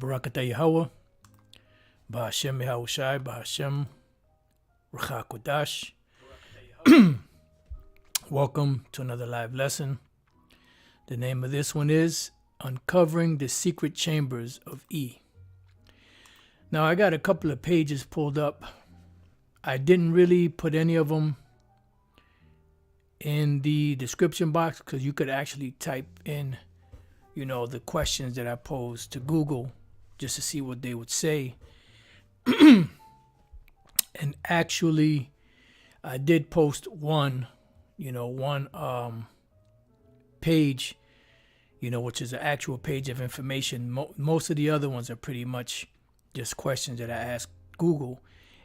Barakatah Yahweh, Ba'Hashem Yahushai, Ba'Hashem Rachakodash. Welcome to another live lesson. The name of this one is Uncovering the Secret Chambers of E. Now, I got a couple of pages pulled up. I didn't really put any of them in the description box because you could actually type in, the questions that I posed to Google just to see what they would say. And actually, I did post one page, which is an actual page of information. Most of the other ones are pretty much just questions that I asked Google.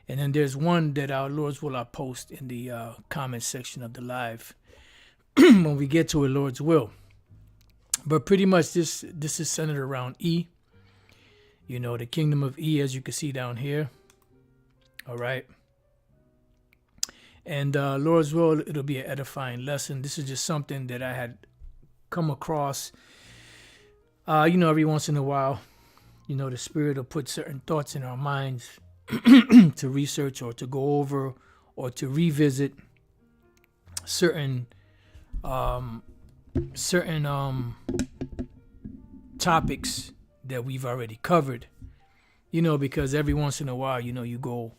And then there's one that our Lord's will I post in the comment section of the live when we get to it, Lord's will. But pretty much this is centered around E. The kingdom of E, as you can see down here. All right. And Lord's will, it'll be an edifying lesson. This is just something that I had come across, every once in a while. The Spirit will put certain thoughts in our minds to research or to go over or to revisit certain topics that we've already covered, because every once in a while, you go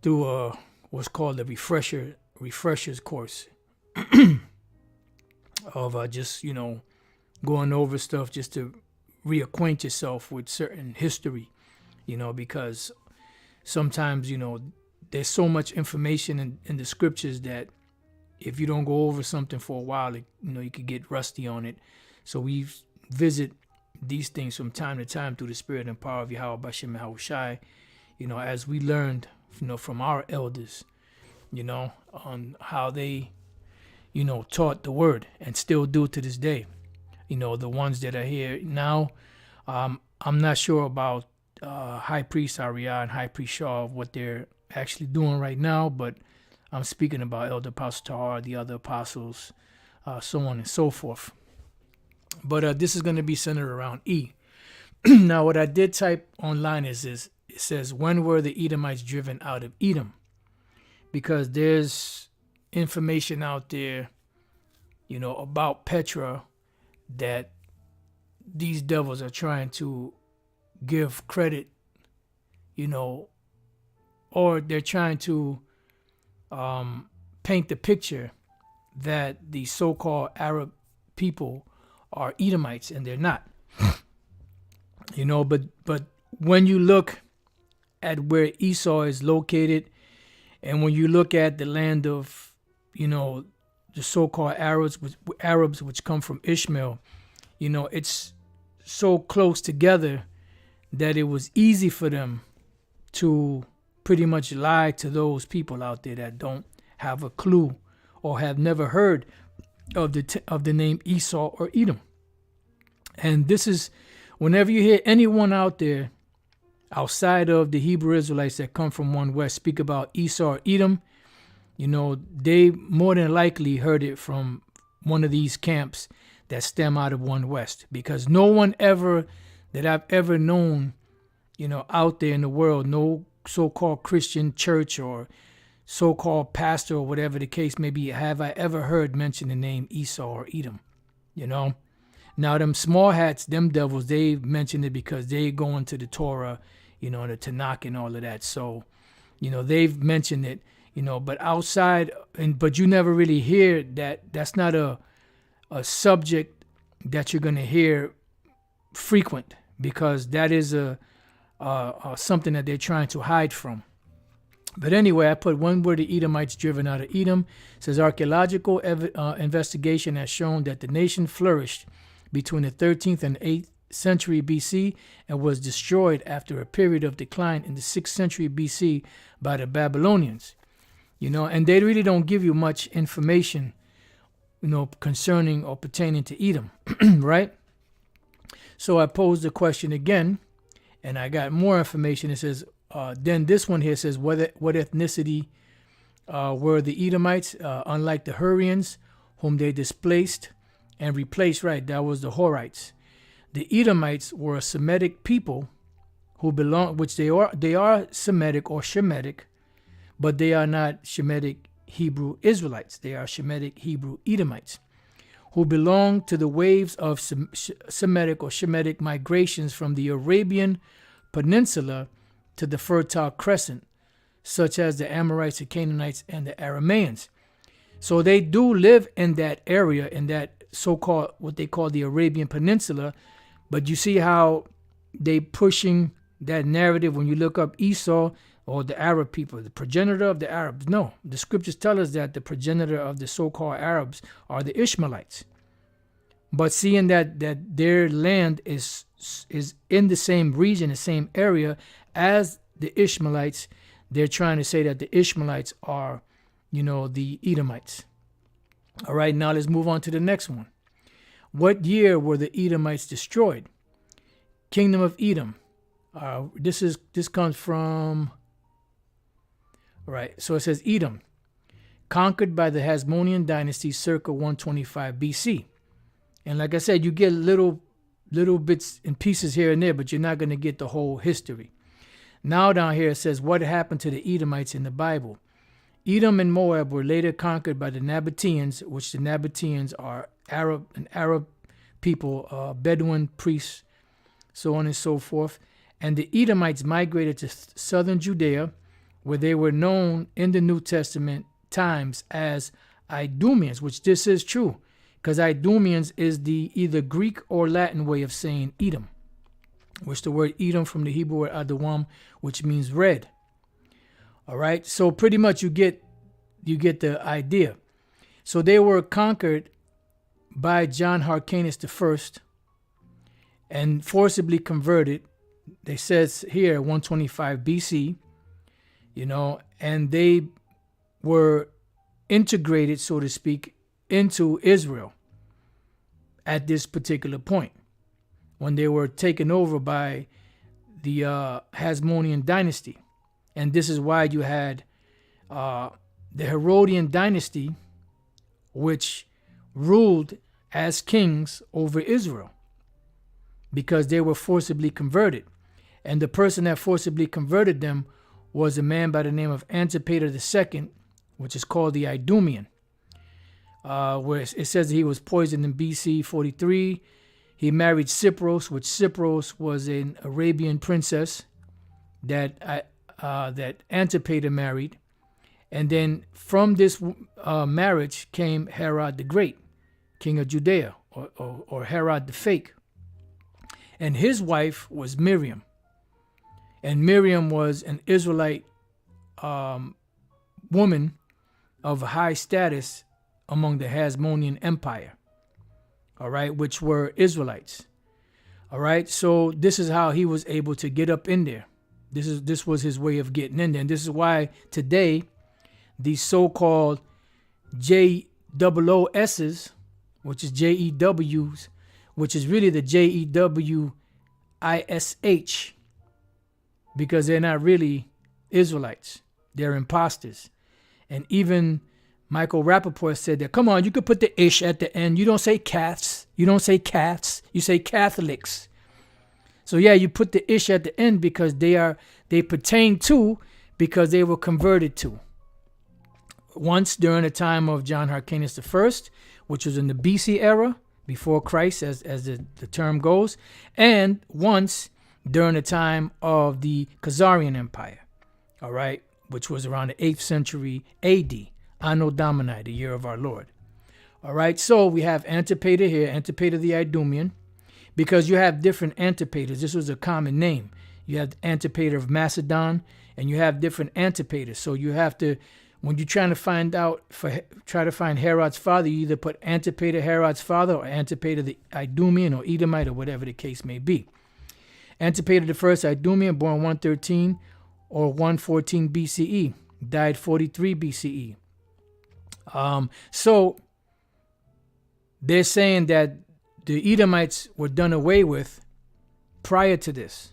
through what's called a refreshers course of just, going over stuff just to reacquaint yourself with certain history, because sometimes, there's so much information in the scriptures that if you don't go over something for a while, you could get rusty on it. So we visit these things from time to time through the Spirit and power of Yahweh B'Shem Yahushai, as we learned, from our elders, on how they, taught the word and still do to this day. The ones that are here now, I'm not sure about High Priest Ariah and High Priest Shaw, what they're actually doing right now, but I'm speaking about Elder Apostle Tahar, the other apostles, so on and so forth. But this is going to be centered around E. Now, what I did type online is it says, when were the Edomites driven out of Edom? Because there's information out there, about Petra that these devils are trying to give credit, or they're trying to paint the picture that the so-called Arab people are Edomites, and they're not. But when you look at where Esau is located, and when you look at the land of, the so-called Arabs which come from Ishmael, it's so close together that it was easy for them to pretty much lie to those people out there that don't have a clue or have never heard of the name Esau or Edom. And this is, whenever you hear anyone out there outside of the Hebrew Israelites that come from one west speak about Esau or Edom, they more than likely heard it from one of these camps that stem out of one west, because no one ever that I've ever known, out there in the world, no so-called Christian church or so-called pastor or whatever the case may be, have I ever heard mention the name Esau or Edom. Now them small hats, them devils, they mention it because they go into the Torah, the Tanakh and all of that. So, they've mentioned it, but outside, but you never really hear that. That's not a subject that you're going to hear frequent, because that is something that they're trying to hide from. But anyway, I put, when were the Edomites driven out of Edom? It says archaeological investigation has shown that the nation flourished between the 13th and 8th century BC and was destroyed after a period of decline in the 6th century BC by the Babylonians. And they really don't give you much information, concerning or pertaining to Edom, right? So I posed the question again, and I got more information. It says, then this one here says, what ethnicity were the Edomites, unlike the Herodians, whom they displaced and replaced, right? That was the Horites. the Edomites were a Semitic people who belong, which they are Semitic or Shemitic, but they are not Shemitic Hebrew Israelites. They are Shemitic Hebrew Edomites, who belong to the waves of Semitic or Shemitic migrations from the Arabian Peninsula to the Fertile Crescent, such as the Amorites, the Canaanites, and the Arameans. So they do live in that area, in that so-called, what they call the Arabian Peninsula. But you see how they pushing that narrative when you look up Esau or the Arab people, the progenitor of the Arabs. No, the scriptures tell us that the progenitor of the so-called Arabs are the Ishmaelites. But seeing that their land is in the same region, the same area as the Ishmaelites, they're trying to say that the Ishmaelites are, the Edomites. All right, now let's move on to the next one. What year were the Edomites destroyed? Kingdom of Edom. This comes from, right, so it says Edom, conquered by the Hasmonean dynasty circa 125 BC. And like I said, you get little bits and pieces here and there, but you're not going to get the whole history. Now down here it says, what happened to the Edomites in the Bible? Edom and Moab were later conquered by the Nabateans, which the Nabateans are Arab people, Bedouin priests, so on and so forth. And the Edomites migrated to southern Judea, where they were known in the New Testament times as Idumeans, which this is true, because Idumeans is the either Greek or Latin way of saying Edom, which the word Edom from the Hebrew word Adawam, which means red. All right, so pretty much you get the idea. So they were conquered by John Hyrcanus I and forcibly converted. They says here 125 BC, and they were integrated, so to speak, into Israel at this particular point when they were taken over by the Hasmonean dynasty. And this is why you had the Herodian dynasty, which ruled as kings over Israel, because they were forcibly converted. And the person that forcibly converted them was a man by the name of Antipater II, which is called the Idumean, where it says that he was poisoned in BC 43. He married Cypros, which Cypros was an Arabian princess that Antipater married. And then from this marriage came Herod the Great, king of Judea, or Herod the Fake. And his wife was Miriam. And Miriam was an Israelite woman of high status among the Hasmonean Empire, all right, which were Israelites. All right, so this is how he was able to get up in there. This was his way of getting in there. And this is why today these so-called JOOSs, which is JEWs, which is really the JEWISH, because they're not really Israelites. They're imposters. And even Michael Rappaport said that, come on, you could put the ish at the end. You don't say Caths. You don't say Caths. You say Catholics. So yeah, you put the ish at the end because they pertain to, because they were converted to. Once during the time of John Hyrcanus I, which was in the BC era, before Christ, as the term goes, and once during the time of the Khazarian Empire, all right, which was around the 8th century AD, Anno Domini, the year of our Lord. All right, so we have Antipater here, Antipater the Idumean, because you have different Antipaters. This was a common name. You have Antipater of Macedon, and you have different Antipaters. So you have to, when you're trying to find Herod's father, you either put Antipater, Herod's father, or Antipater the Idumean or Edomite, or whatever the case may be. Antipater I, Idumean, born 113 or 114 BCE, died 43 BCE. So they're saying that the Edomites were done away with prior to this.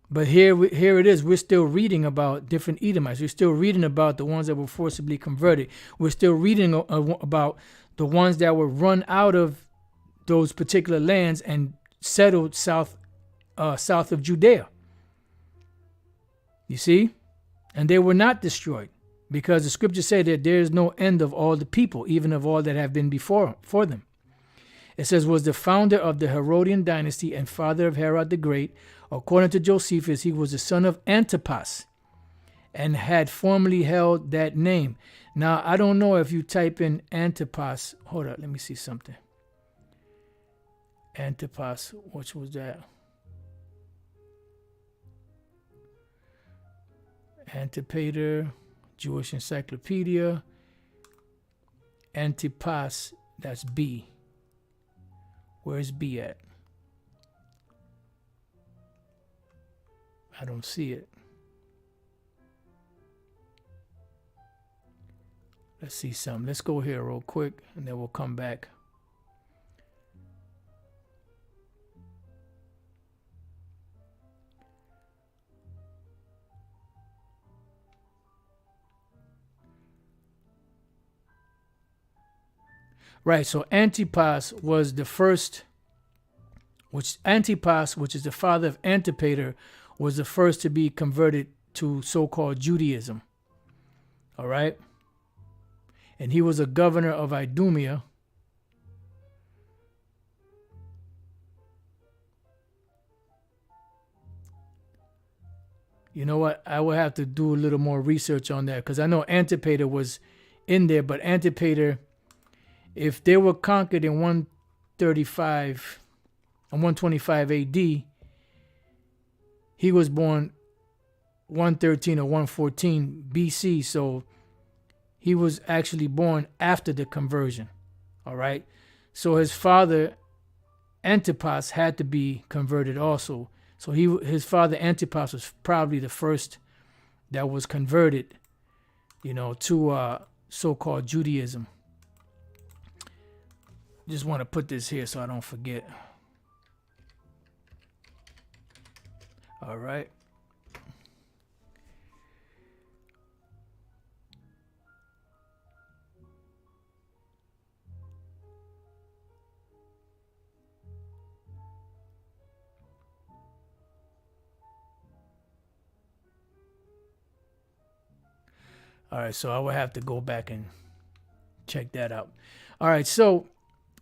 But here it is. We're still reading about different Edomites. We're still reading about the ones that were forcibly converted. We're still reading about the ones that were run out of those particular lands and settled south of Judea. You see? And they were not destroyed, because the scriptures say that there is no end of all the people, even of all that have been before them. It says, was the founder of the Herodian dynasty and father of Herod the Great. According to Josephus, he was the son of Antipas and had formerly held that name. Now, I don't know if you type in Antipas. Hold up, let me see something. Antipas, which was that? Antipater, Jewish Encyclopedia. Antipas, that's B. Where's B at? I don't see it. Let's see something. Let's go here real quick, and then we'll come back. Right, so Antipas was the first, Antipas, which is the father of Antipater, was the first to be converted to so-called Judaism. All right? And he was a governor of Idumea. You know what? I will have to do a little more research on that, because I know Antipater was in there, but Antipater, if they were conquered in 135 and 125 AD, he was born 113 or 114 BC, so he was actually born after the conversion. All right, so his father Antipas had to be converted also. So his father Antipas was probably the first that was converted, to so-called Judaism. Just want to put this here so I don't forget. All right. All right, so I will have to go back and check that out. All right, so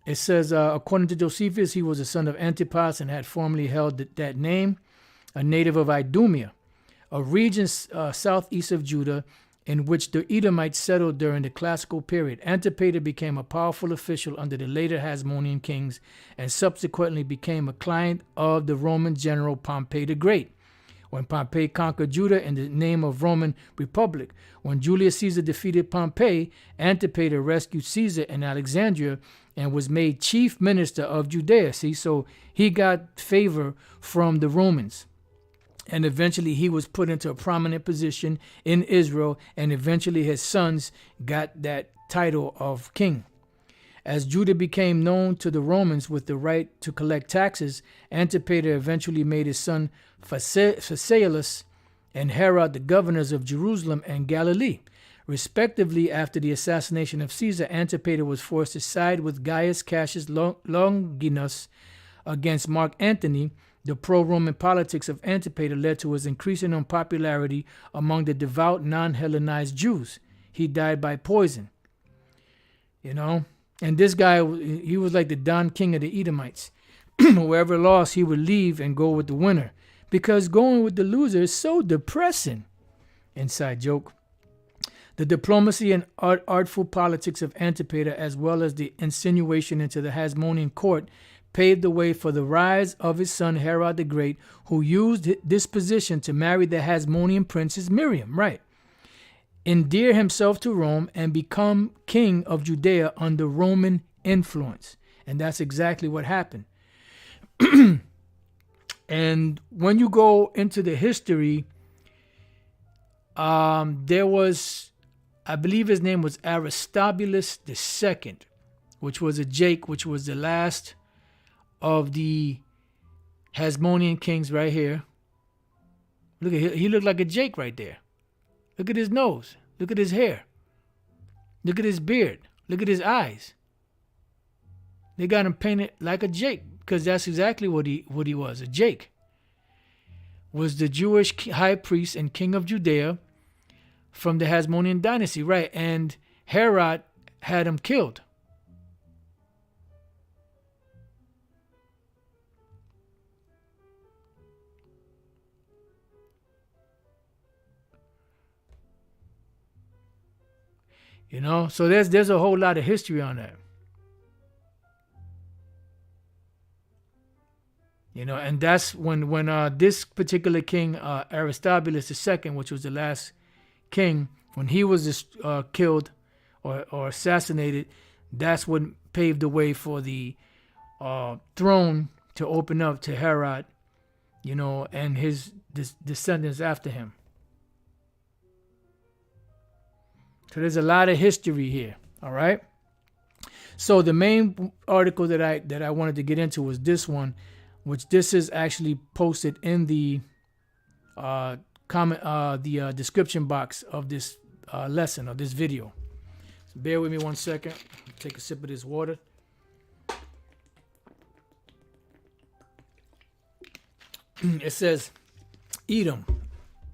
it says, according to Josephus, he was the son of Antipas and had formerly held that name, a native of Idumea, a region southeast of Judah, in which the Edomites settled during the classical period. Antipater became a powerful official under the later Hasmonean kings and subsequently became a client of the Roman general Pompey the Great. When Pompey conquered Judah in the name of Roman Republic, when Julius Caesar defeated Pompey, Antipater rescued Caesar in Alexandria and was made chief minister of Judea. See, so he got favor from the Romans. And eventually he was put into a prominent position in Israel, and eventually his sons got that title of king. As Judah became known to the Romans with the right to collect taxes, Antipater eventually made his son Phasaelus and Herod the governors of Jerusalem and Galilee. Respectively, after the assassination of Caesar, Antipater was forced to side with Gaius Cassius Longinus against Mark Antony. The pro-Roman politics of Antipater led to his increasing unpopularity among the devout non-Hellenized Jews. He died by poison. And this guy, he was like the Don King of the Edomites. Whoever lost, he would leave and go with the winner, because going with the loser is so depressing. Inside joke. The diplomacy and artful politics of Antipater, as well as the insinuation into the Hasmonean court, paved the way for the rise of his son Herod the Great, who used this position to marry the Hasmonean princess Miriam, endear himself to Rome, and become king of Judea under Roman influence. And that's exactly what happened. And when you go into the history, there was, I believe his name was Aristobulus II, which was a Jake, which was the last of the Hasmonean kings right here. Look at him. He looked like a Jake right there. Look at his nose. Look at his hair. Look at his beard. Look at his eyes. They got him painted like a Jake. because that's exactly what he was. A Jake was the Jewish high priest and king of Judea from the Hasmonean dynasty, right? And Herod had him killed. You know, so there's a whole lot of history on that. You know, and that's when this particular king, Aristobulus II, which was the last king, when he was killed or assassinated, that's what paved the way for the throne to open up to Herod, you know, and his descendants after him. So there's a lot of history here. All right. So the main article that I wanted to get into was this one, which this is actually posted in the description box of this lesson or this video. So bear with me 1 second. Take a sip of this water. It says Edom,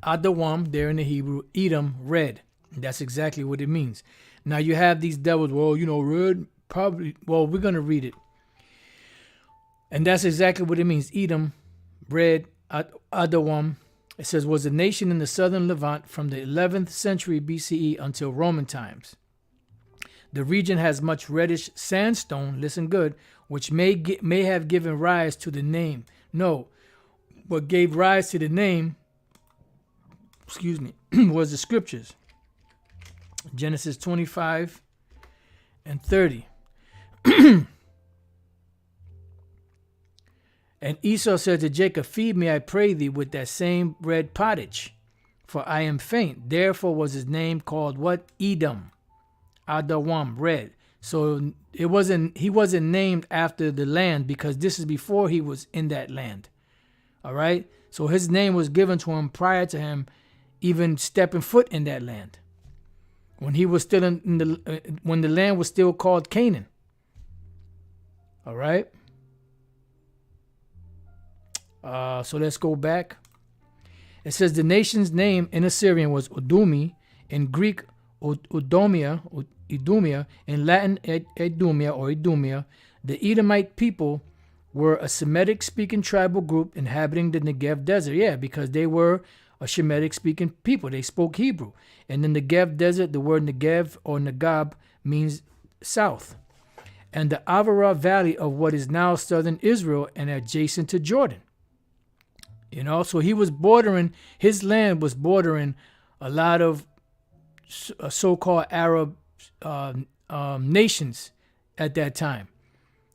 Adawam there in the Hebrew, Edom, red. That's exactly what it means. Now you have these devils, well, you know, red, probably, well, we're going to read it. And that's exactly what it means. Edom, red, Adawam. It says, was a nation in the southern Levant from the 11th century BCE until Roman times. The region has much reddish sandstone, listen good, which may have given rise to the name. No, what gave rise to the name, was the scriptures. Genesis 25 and 30. And Esau said to Jacob, feed me, I pray thee, with that same red pottage, for I am faint. Therefore was his name called what? Edom. Adawam, red. So he wasn't named after the land, because this is before he was in that land. All right? So his name was given to him prior to him even stepping foot in that land. When he was still when the land was still called Canaan. All right? So let's go back. It says the nation's name in Assyrian was Udumi, in Greek Idumea, in Latin Idumea or Idumea. The Edomite people were a Semitic-speaking tribal group inhabiting the Negev desert. Yeah, because they were a Shemitic-speaking people. They spoke Hebrew. And in the Negev desert, the word Negev or Negab means south. And the Avara Valley of what is now southern Israel and adjacent to Jordan. You know, so he was bordering, his land was bordering a lot of so-called Arab nations at that time.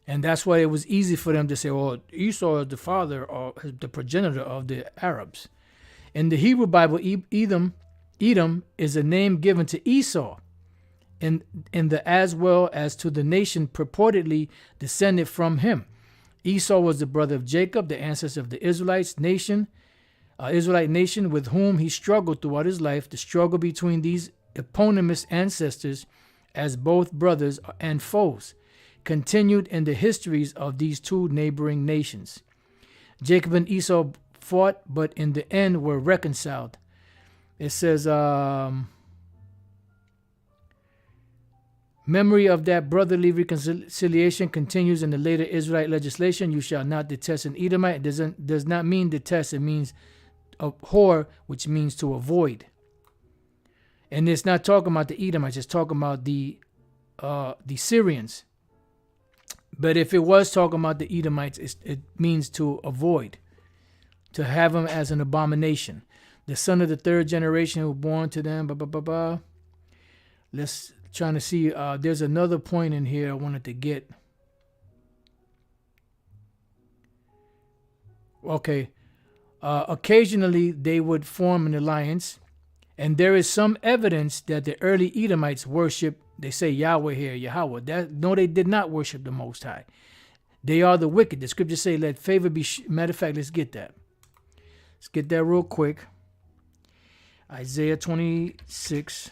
And that's why it was easy for them to say, well, Esau is the father or the progenitor of the Arabs. In the Hebrew Bible, Edom is a name given to Esau, in the as well as to the nation purportedly descended from him. Esau was the brother of Jacob, the ancestor of the Israelite nation with whom he struggled throughout his life. The struggle between these eponymous ancestors as both brothers and foes continued in the histories of these two neighboring nations. Jacob and Esau fought, but in the end were reconciled. It says, memory of that brotherly reconciliation continues in the later Israelite legislation. You shall not detest an Edomite. It does not mean detest. It means abhor, which means to avoid. And it's not talking about the Edomites. It's talking about the Syrians. But if it was talking about the Edomites, it means to avoid, to have them as an abomination. The son of the third generation who was born to them, blah, blah, blah, blah. Let's trying to see. There's another point in here I wanted to get. Okay. Occasionally, they would form an alliance. And there is some evidence that the early Edomites worship, they say Yahweh here, Yahweh. No, they did not worship the Most High. They are the wicked. The scriptures say, let favor be... Matter of fact, let's get that. Let's get that real quick. Isaiah 26.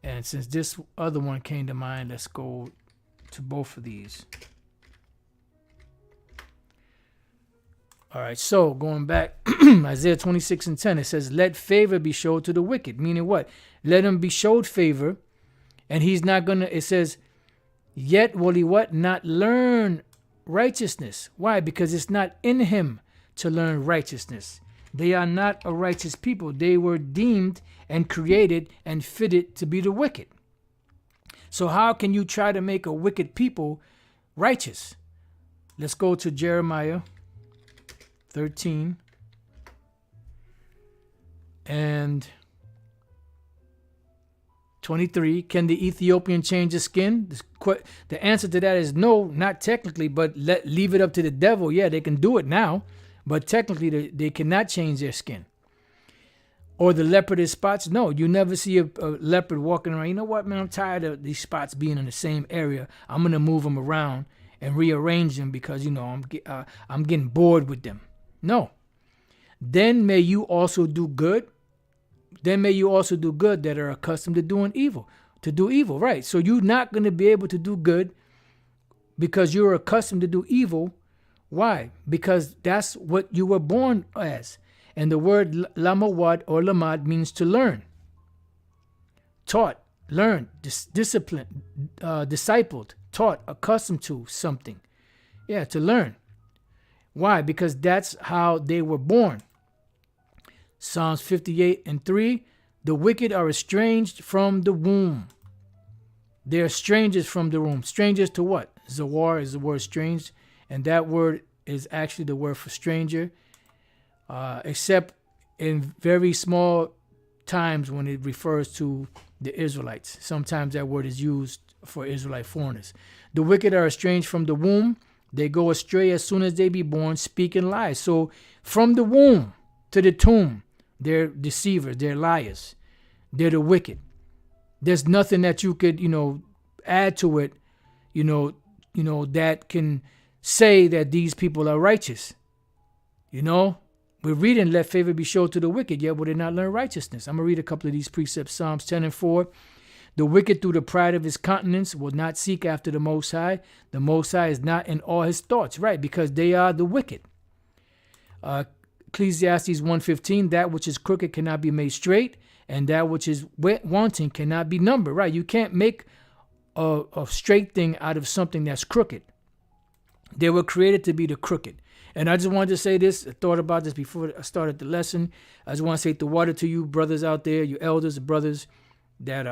And since this other one came to mind, let's go to both of these. All right, so going back, Isaiah 26:10, it says, let favor be showed to the wicked. Meaning what? Let him be showed favor, and he's not going to, it says, yet will he what? Not learn righteousness. Why? Because it's not in him to learn righteousness. They are not a righteous people. They were deemed and created and fitted to be the wicked. So how can you try to make a wicked people righteous? Let's go to Jeremiah 13 and 23. Can the Ethiopian change his skin? The answer to that is no, not technically, but leave it up to the devil. Yeah, they can do it now, but technically they cannot change their skin. Or the leopard is spots? No, you never see a leopard walking around. You know what, man? I'm tired of these spots being in the same area. I'm gonna move them around and rearrange them because I'm getting bored with them. No. Then may you also do good. Then may you also do good that are accustomed to doing evil. To do evil, right? So you're not going to be able to do good because you're accustomed to do evil. Why? Because that's what you were born as. And the word lamawad or lamad means to learn. Taught, learned, disciplined, discipled, taught, accustomed to something. Yeah, to learn. Why? Because that's how they were born. Psalms 58:3, the wicked are estranged from the womb. They're strangers from the womb. Strangers to what? Zawar is the word strange, and that word is actually the word for stranger, except in very small times when it refers to the Israelites. Sometimes that word is used for Israelite foreigners. The wicked are estranged from the womb. They go astray as soon as they be born, speaking lies. So from the womb to the tomb, they're deceivers, they're liars, they're the wicked. There's nothing that you could, add to it, that can say that these people are righteous. We're reading, let favor be showed to the wicked, yet will they not learn righteousness. I'm going to read a couple of these precepts. Psalms 10:4. The wicked through the pride of his countenance will not seek after the Most High. The Most High is not in all his thoughts, right? Because they are the wicked. Ecclesiastes 1:15, that which is crooked cannot be made straight, and that which is wanting cannot be numbered, right? You can't make a straight thing out of something that's crooked. They were created to be the crooked. And I just wanted to say this. I thought about this before I started the lesson. I just want to say the water to you brothers out there, you elders, brothers that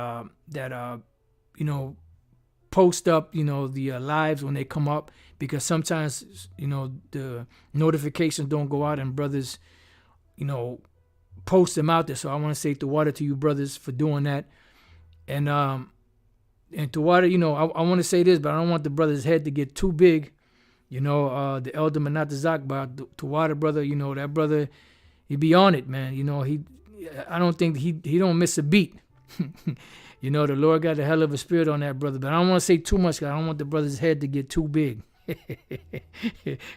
post up, the lives when they come up, because sometimes, the notifications don't go out and brothers, post them out there. So I want to say the water to you brothers for doing that. And to water, I want to say this, but I don't want the brother's head to get too big. The elder Manatazak, but to water brother, that brother, he be on it, man. I don't think he don't miss a beat. The Lord got a hell of a spirit on that brother, but I don't want to say too much because I don't want the brother's head to get too big.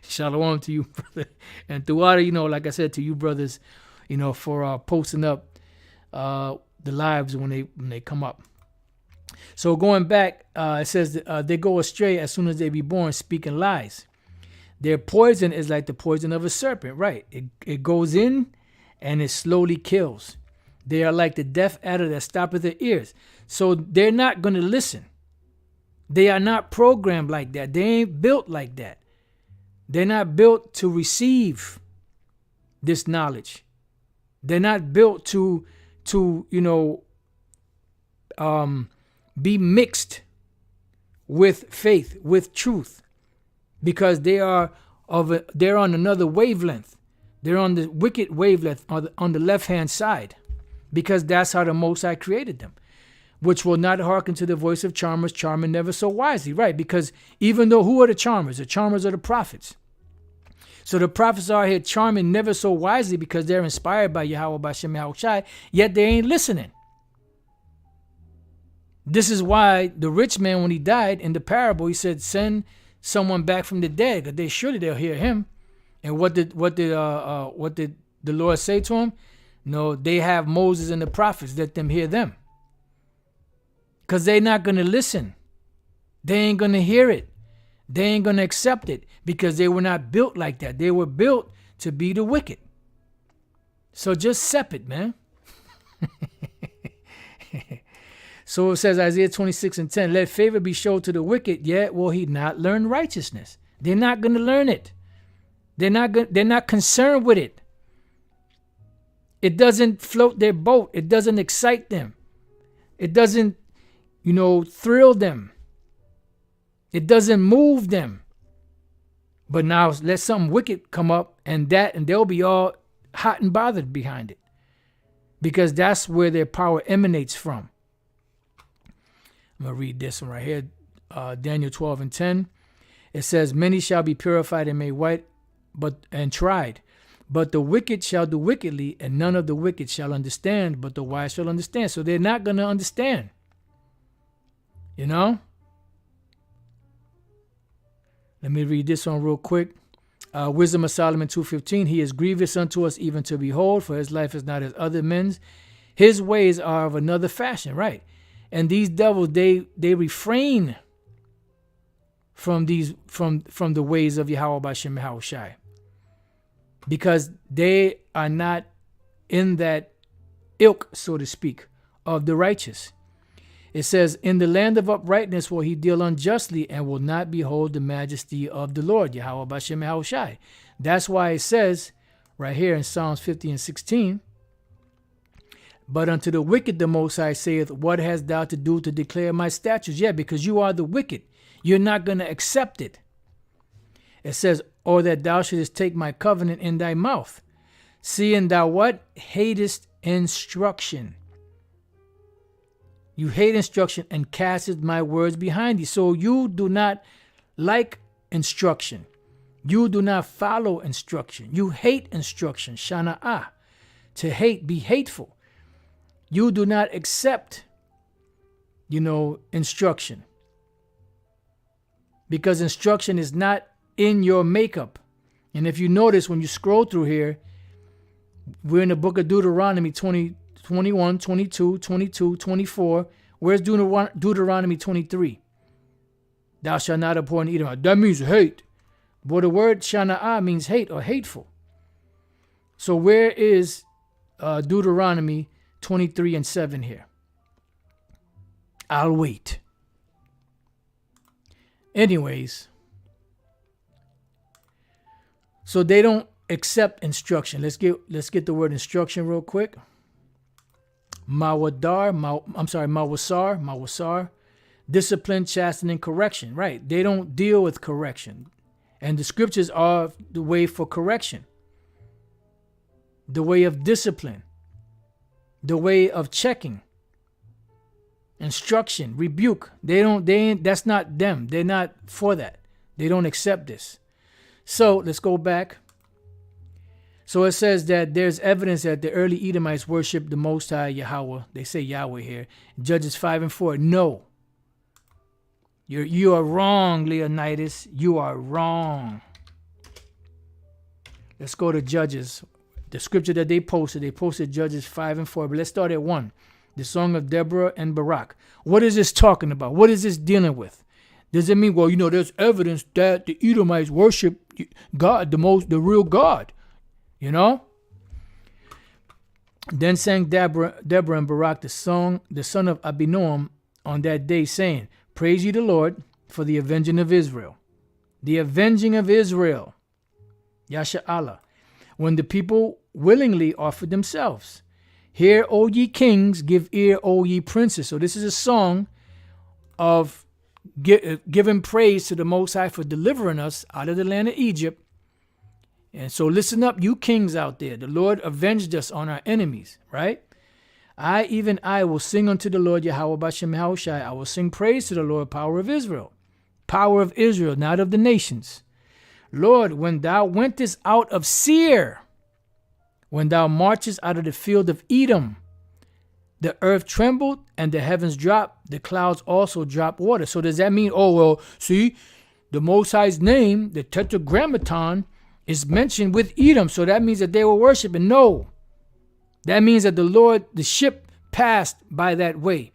Shalom to you, brother. And to water, like I said, to you brothers, for posting up the lives when they come up. So going back, it says they go astray as soon as they be born, speaking lies. Their poison is like the poison of a serpent, right? It goes in and it slowly kills. They are like the deaf adder that stoppeth their ears. So they're not going to listen. They are not programmed like that. They ain't built like that. They're not built to receive this knowledge. They're not built to be mixed with faith, with truth, because they're on another wavelength. They're on the wicked wavelength on the left-hand side, because that's how the Most High created them, which will not hearken to the voice of charmers, charming never so wisely, right? Because even though, who are the charmers? The charmers are the prophets. So the prophets are here charming never so wisely because they're inspired by Yahweh, by Shem Yahushai, yet they ain't listening. This is why the rich man, when he died in the parable, he said, send someone back from the dead, because they'll hear him. And what did the Lord say to him? No, they have Moses and the prophets, let them hear them. Because they're not going to listen. They ain't going to hear it. They ain't going to accept it because they were not built like that. They were built to be the wicked. So just sep it, man. So it says, Isaiah 26:10, let favor be shown to the wicked, yet will he not learn righteousness. They're not going to learn it. They're not concerned with it. It doesn't float their boat. It doesn't excite them. It doesn't, thrill them. It doesn't move them. But now let something wicked come up and they'll be all hot and bothered behind it. Because that's where their power emanates from. I'm going to read this one right here. Daniel 12:10. It says, many shall be purified and made white and tried. But the wicked shall do wickedly, and none of the wicked shall understand, but the wise shall understand. So they're not going to understand. Let me read this one real quick. Wisdom of Solomon 2:15. He is grievous unto us even to behold, for his life is not as other men's. His ways are of another fashion, right? And these devils, they refrain from the ways of Yahweh B'Shem Yahushai, because they are not in that ilk, so to speak, of the righteous. It says, in the land of uprightness will he deal unjustly and will not behold the majesty of the Lord, Yahweh B'Shem Yahushai. That's why it says right here in Psalms 50:16, but unto the wicked the Most High saith, what hast thou to do to declare my statutes? Yeah, because you are the wicked. You're not going to accept it. It says, or that thou shouldest take my covenant in thy mouth, seeing thou what? Hatest instruction. You hate instruction and castest my words behind thee. So you do not like instruction. You do not follow instruction. You hate instruction. Shana'ah. To hate, be hateful. You do not accept, instruction. Because instruction is not in your makeup. And if you notice, when you scroll through here, we're in the book of Deuteronomy 21, 22, 22, 24. Where's Deuteronomy 23? Thou shalt not abhor an Edomite. That means hate. But the word shana'ah means hate or hateful. So where is Deuteronomy 23:7 here? I'll wait. Anyways, so they don't accept instruction. Let's get the word instruction real quick. Mawasar, discipline, chastening, correction. Right. They don't deal with correction. And the scriptures are the way for correction. The way of discipline. The way of checking. Instruction, rebuke. That's not them. They're not for that. They don't accept this. So let's go back. So it says that there's evidence that the early Edomites worshiped the Most High Yahweh. They say Yahweh here. Judges 5:4. No. You are wrong, Leonidas. You are wrong. Let's go to Judges. The scripture that they posted Judges 5:4. But let's start at 1. The song of Deborah and Barak. What is this talking about? What is this dealing with? Does it mean, there's evidence that the Edomites worship God, the real God? Then sang Deborah and Barak the son of Abinoam on that day, saying, praise ye the Lord for the avenging of Israel. The avenging of Israel. Yasha Allah. When the people willingly offered themselves. Hear, O ye kings, give ear, O ye princes. So this is a song of giving praise to the Most High for delivering us out of the land of Egypt. And so listen up, you kings out there. The Lord avenged us on our enemies, right? Even I will sing unto the Lord Yahweh B'Shem Yahushai. I will sing praise to the Lord, power of Israel. Power of Israel, not of the nations. Lord, when thou wentest out of Seir, when thou marchest out of the field of Edom, the earth trembled and the heavens dropped, the clouds also dropped water. So does that mean, see, the Most High's name, the Tetragrammaton, is mentioned with Edom, so that means that they were worshiping? No. That means that the ship passed by that way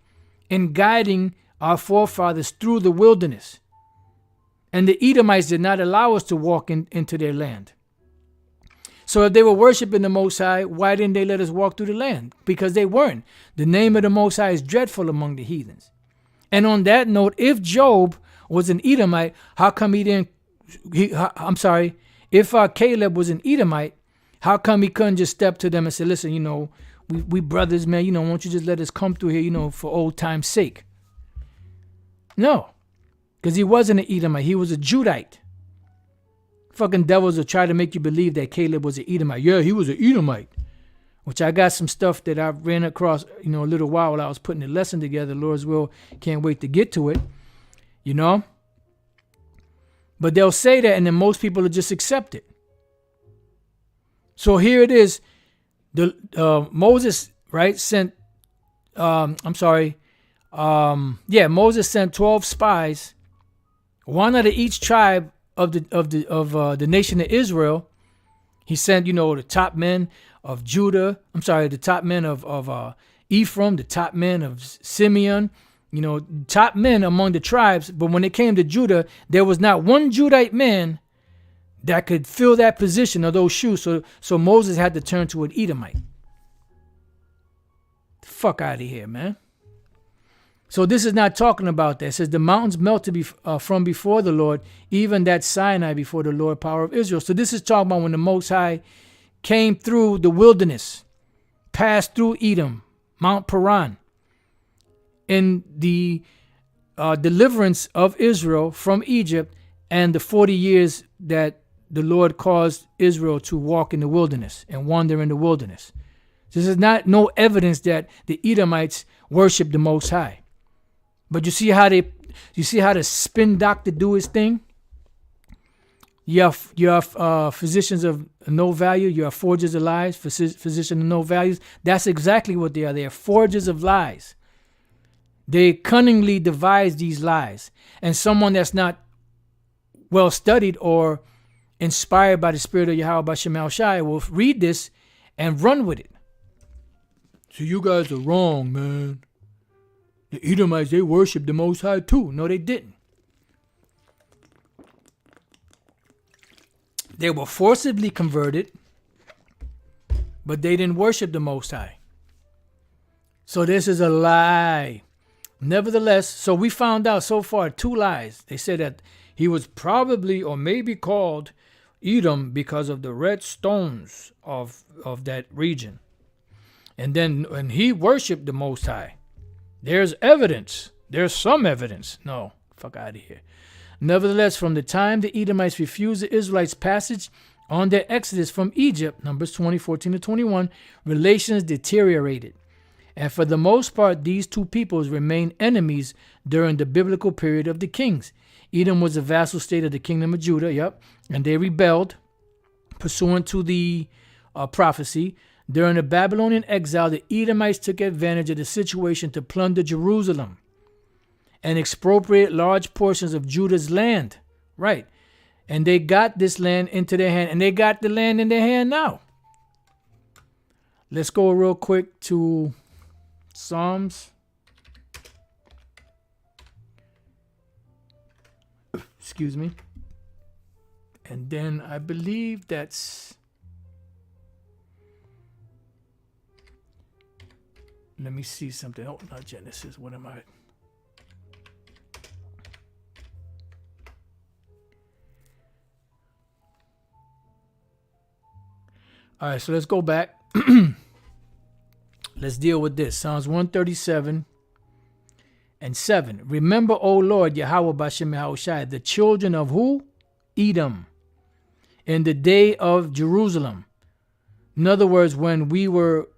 in guiding our forefathers through the wilderness. And the Edomites did not allow us to walk into their land. So if they were worshiping the Most High, why didn't they let us walk through the land? Because they weren't. The name of the Most High is dreadful among the heathens. And on that note, if Job was an Edomite, how come he didn't, if Caleb was an Edomite, how come he couldn't just step to them and say, listen, we brothers, man, won't you just let us come through here, for old time's sake? No, because he wasn't an Edomite. He was a Judite. Fucking devils will try to make you believe that Caleb was an Edomite. Yeah, he was an Edomite. Which I got some stuff that I ran across, a little while I was putting the lesson together. Lord's will, can't wait to get to it, But they'll say that, and then most people will just accept it. So here it is. Moses, right, sent, Moses sent 12 spies, one out of each tribe of the nation of Israel. He sent, the top men of Judah. The top men of Ephraim, the top men of Simeon, top men among the tribes. But when it came to Judah, there was not one Judite man that could fill that position or those shoes. So Moses had to turn to an Edomite. Fuck out of here, man. So this is not talking about that. It says the mountains melted from before the Lord, even that Sinai before the Lord, power of Israel. So this is talking about when the Most High came through the wilderness, passed through Edom, Mount Paran, in the deliverance of Israel from Egypt and the 40 years that the Lord caused Israel to walk in the wilderness and wander in the wilderness. This is no evidence that the Edomites worship the Most High. But you see how the spin doctor do his thing? You have physicians of no value. You have forgers of lies, physicians of no values. That's exactly what they are. They are forgers of lies. They cunningly devise these lies. And someone that's not well studied or inspired by the spirit of Yahweh B'Shem El Shai will read this and run with it. So you guys are wrong, man. The Edomites, they worship the Most High too. No, they didn't. They were forcibly converted, but they didn't worship the Most High. So this is a lie. Nevertheless, so we found out so far 2 lies. They said that he was probably or maybe called Edom because of the red stones of that region. And then when he worshiped the Most High, there's evidence. There's some evidence. No, fuck out of here. Nevertheless, from the time the Edomites refused the Israelites' passage on their exodus from Egypt, Numbers 20:14-21, relations deteriorated. And for the most part, these two peoples remained enemies during the biblical period of the kings. Edom was a vassal state of the kingdom of Judah, and they rebelled, pursuant to the prophecy. During the Babylonian exile, the Edomites took advantage of the situation to plunder Jerusalem and expropriate large portions of Judah's land. Right. And they got this land into their hand, and they got the land in their hand now. Let's go real quick to Psalms. Excuse me. And then I believe that's... Let me see something. Oh, not Genesis. What am I? All right, so let's go back. Let's deal with this. Psalms 137 and 7. Remember, O Lord, Yahweh B'Shem Yahushai, the children of who? Edom. In the day of Jerusalem. In other words, when we were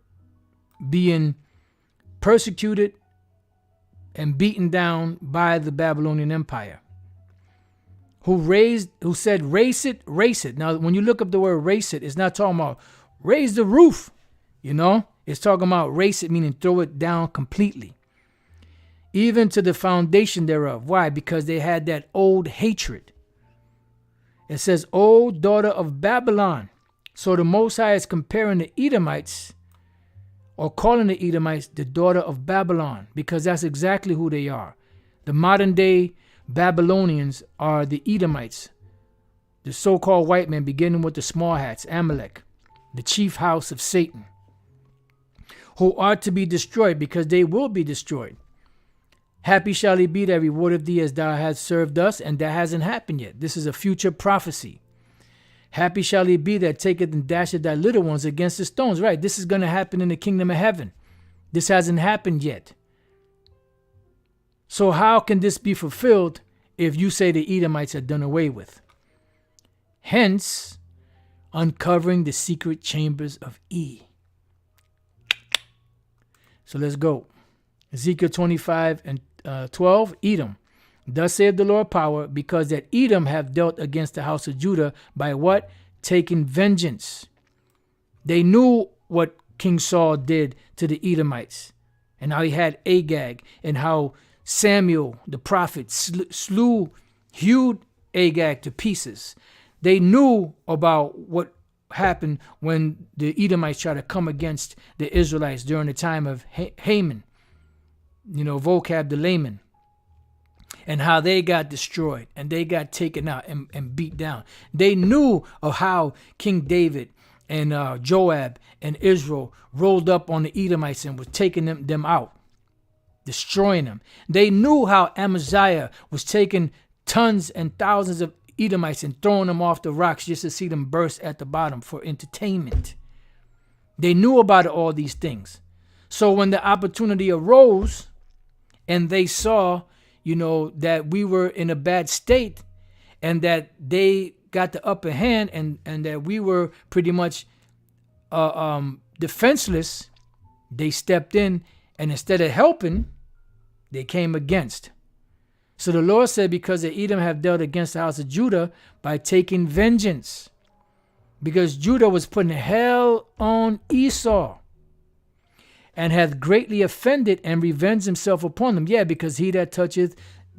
being persecuted and beaten down by the Babylonian Empire, who said, raise it. Now, when you look up the word raise it, it's not talking about raise the roof, It's talking about raise it, meaning throw it down completely, even to the foundation thereof. Why? Because they had that old hatred. It says, O daughter of Babylon. So the Most High is comparing the Edomites, or calling the Edomites the daughter of Babylon, because that's exactly who they are. The modern day Babylonians are the Edomites, the so-called white men, beginning with the small hats, Amalek. the chief house of Satan, who are to be destroyed, because they will be destroyed. Happy shall he be that rewardeth thee as thou hast served us, and that hasn't happened yet. This is a future prophecy. Happy shall he be that taketh and dasheth thy little ones against the stones. Right, this is going to happen in the kingdom of heaven. This hasn't happened yet. So how can this be fulfilled if you say the Edomites are done away with? Hence, uncovering the secret chambers of E. So let's go. Ezekiel 25 and 12, Edom. Thus saith the Lord power, because that Edom have dealt against the house of Judah by what? Taking vengeance. They knew what King Saul did to the Edomites, and how he had Agag, and how Samuel the prophet hewed Agag to pieces. They knew about what happened when the Edomites tried to come against the Israelites during the time of Haman, vocab the layman, and how they got destroyed and they got taken out and beat down. They knew of how King David and Joab and Israel rolled up on the Edomites and was taking them out, destroying them. They knew how Amaziah was taking tons and thousands of Edomites and throwing them off the rocks just to see them burst at the bottom for entertainment. They knew about all these things. So when the opportunity arose and they saw, that we were in a bad state and that they got the upper hand and that we were pretty much defenseless, they stepped in, and instead of helping, they came against. So the Lord said, because the Edom have dealt against the house of Judah by taking vengeance, because Judah was putting hell on Esau, and hath greatly offended and revenged himself upon them. Yeah, because he that toucheth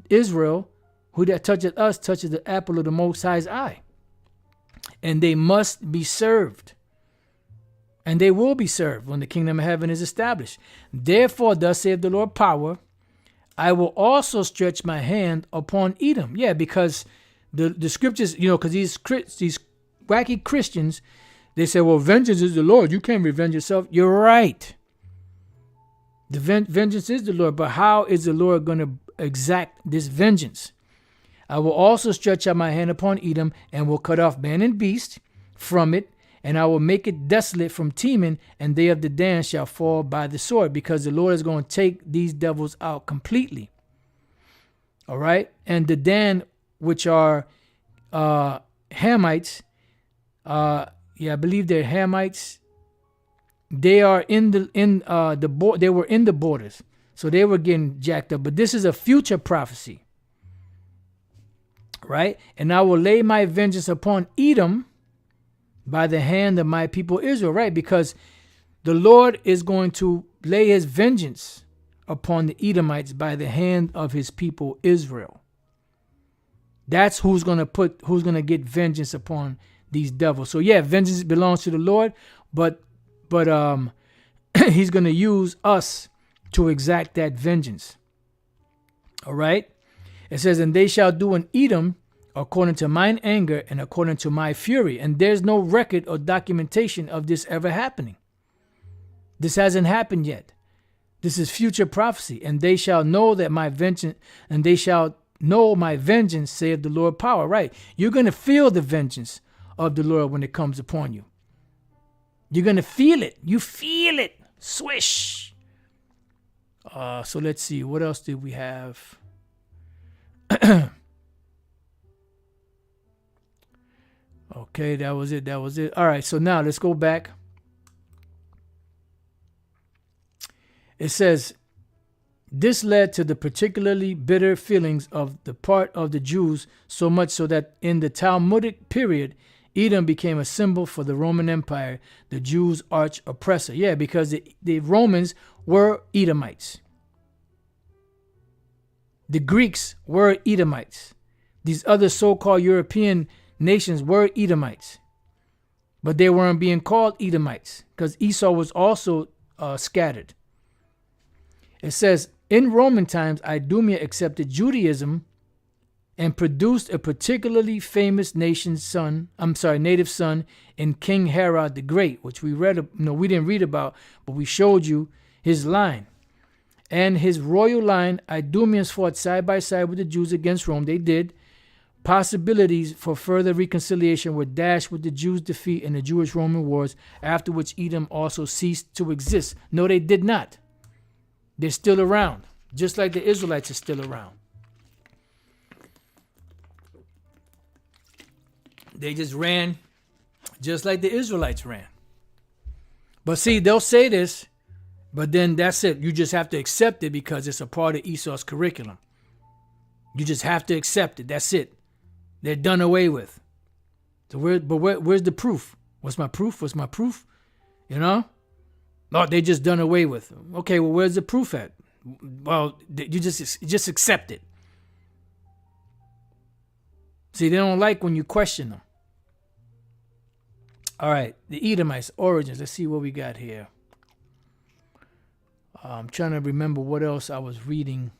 Israel, who that toucheth us, toucheth the apple of the Most High's eye. And they must be served. And they will be served when the kingdom of heaven is established. Therefore, thus saith the Lord power, I will also stretch my hand upon Edom. Yeah, because the scriptures, because these wacky Christians, they say, well, vengeance is the Lord. You can't revenge yourself. You're right. The vengeance is the Lord, but how is the Lord going to exact this vengeance? I will also stretch out my hand upon Edom, and will cut off man and beast from it, and I will make it desolate from Teman, and they of the Dan shall fall by the sword, because the Lord is going to take these devils out completely. All right? And the Dan, which are Hamites, I believe they're Hamites. They are they were in the borders, so they were getting jacked up. But this is a future prophecy, right? And I will lay my vengeance upon Edom by the hand of my people Israel, right? Because the Lord is going to lay his vengeance upon the Edomites by the hand of his people Israel. That's who's going to get vengeance upon these devils. So yeah, vengeance belongs to the Lord, but he's going to use us to exact that vengeance. All right. It says, and they shall do in Edom according to mine anger and according to my fury. And there's no record or documentation of this ever happening. This hasn't happened yet. This is future prophecy. And they shall know that my vengeance, saith the Lord power. Right. You're going to feel the vengeance of the Lord when it comes upon you. You're going to feel it. You feel it. Swish. So let's see. What else did we have? Okay, that was it. All right, so now let's go back. It says, this led to the particularly bitter feelings of the part of the Jews, so much so that in the Talmudic period, Edom became a symbol for the Roman Empire, the Jews' arch oppressor. Yeah, because the Romans were Edomites. The Greeks were Edomites. These other so-called European nations were Edomites. But they weren't being called Edomites because Esau was also scattered. It says, in Roman times, Idumea accepted Judaism and produced a particularly famous native son in King Herod the Great, which we read, we didn't read about, but we showed you his line. And his royal line, Idumeans fought side by side with the Jews against Rome. They did. Possibilities for further reconciliation were dashed with the Jews' defeat in the Jewish-Roman wars, after which Edom also ceased to exist. No, they did not. They're still around, just like the Israelites are still around. They just ran just like the Israelites ran. But see, they'll say this, but then that's it. You just have to accept it because it's a part of Esau's curriculum. You just have to accept it. That's it. They're done away with. So where's the proof? What's my proof? What's my proof? You know? Oh, they just done away with. Okay, well, where's the proof at? Well, you just accept it. See, they don't like when you question them. All right, the Edomites, origins. Let's see what we got here. I'm trying to remember what else I was reading.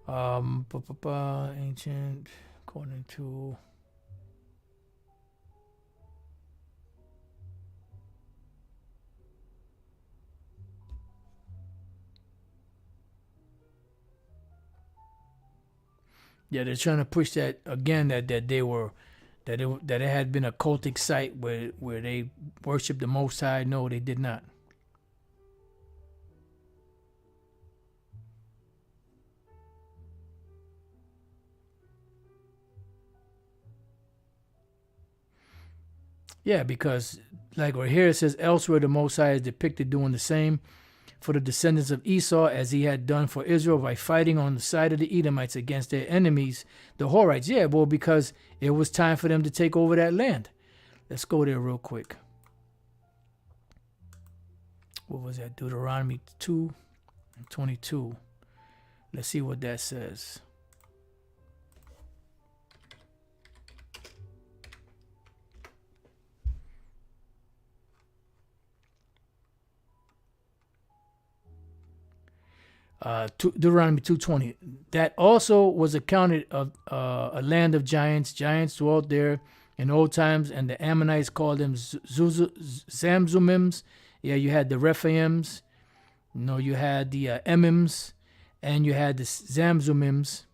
Ancient, according to they're trying to push that again, that it had been a cultic site where they worshiped the Most High. No, they did not. Yeah, because like right here it says, elsewhere the Most High is depicted doing the same for the descendants of Esau as he had done for Israel by fighting on the side of the Edomites against their enemies, the Horites. Yeah, well, because it was time for them to take over that land. Let's go there real quick. What was that? Deuteronomy 2:22. Let's see what that says. Deuteronomy 2:20. That also was accounted of a land of giants. Giants dwelt there in old times, and the Ammonites called them Zamzumims. Yeah, you had the Rephaims. You had the Emims, and you had the Zamzumims,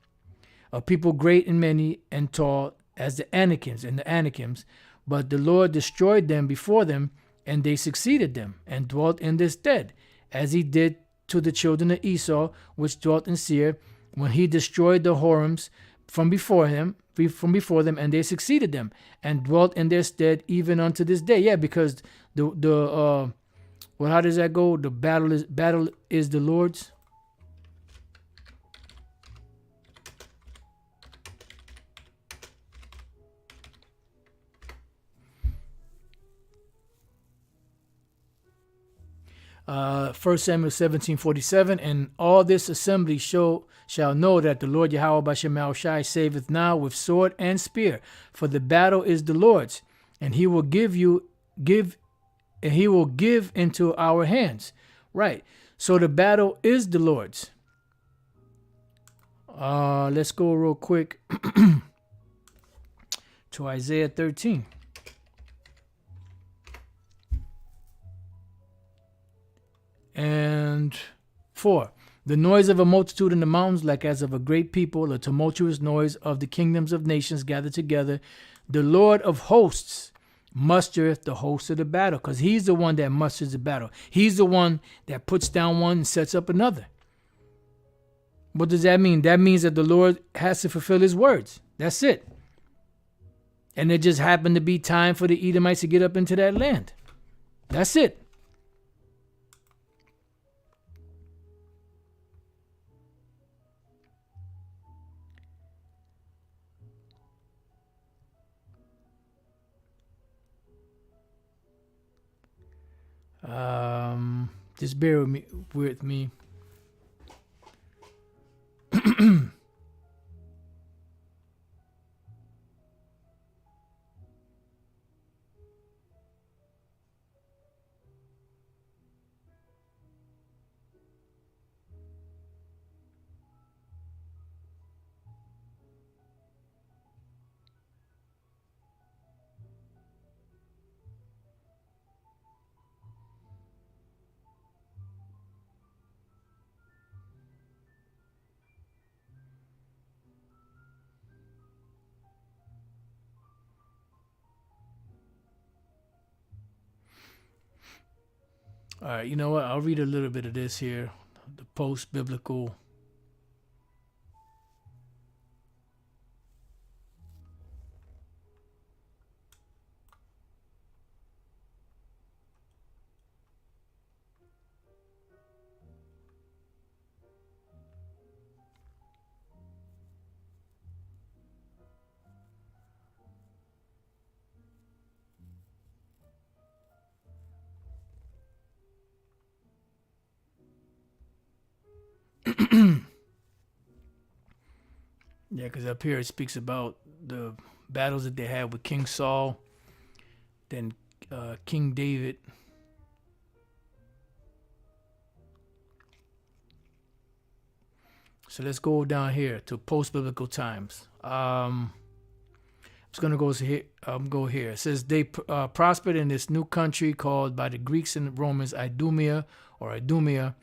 a people great and many and tall as the Anakims. But the Lord destroyed them before them, and they succeeded them, and dwelt in their stead, as he did to the children of Esau, which dwelt in Seir, when he destroyed the Horims from before them, and they succeeded them, and dwelt in their stead even unto this day. Yeah, because how does that go? The battle is the Lord's. First Samuel 17:47, and all this assembly shall know that the Lord Yahweh Bashem Shai saveth now with sword and spear, for the battle is the Lord's, and he will give into our hands. Right. So the battle is the Lord's. Let's go real quick to Isaiah 13. And 4. The noise of a multitude in the mountains, like as of a great people, a tumultuous noise of the kingdoms of nations gathered together. The Lord of hosts mustereth the host of the battle, because he's the one that musters the battle. He's the one that puts down one and sets up another. What does that mean? That means that the Lord has to fulfill his words. That's it. And it just happened to be time for the Edomites to get up into that land. That's it. Just bear with me. All right, you know what? I'll read a little bit of this here. The post-biblical. Yeah, because up here it speaks about the battles that they had with King Saul, then King David. So let's go down here to post-biblical times. I'm just gonna go here. Go here. It says they prospered in this new country called by the Greeks and Romans Idumea or Idumea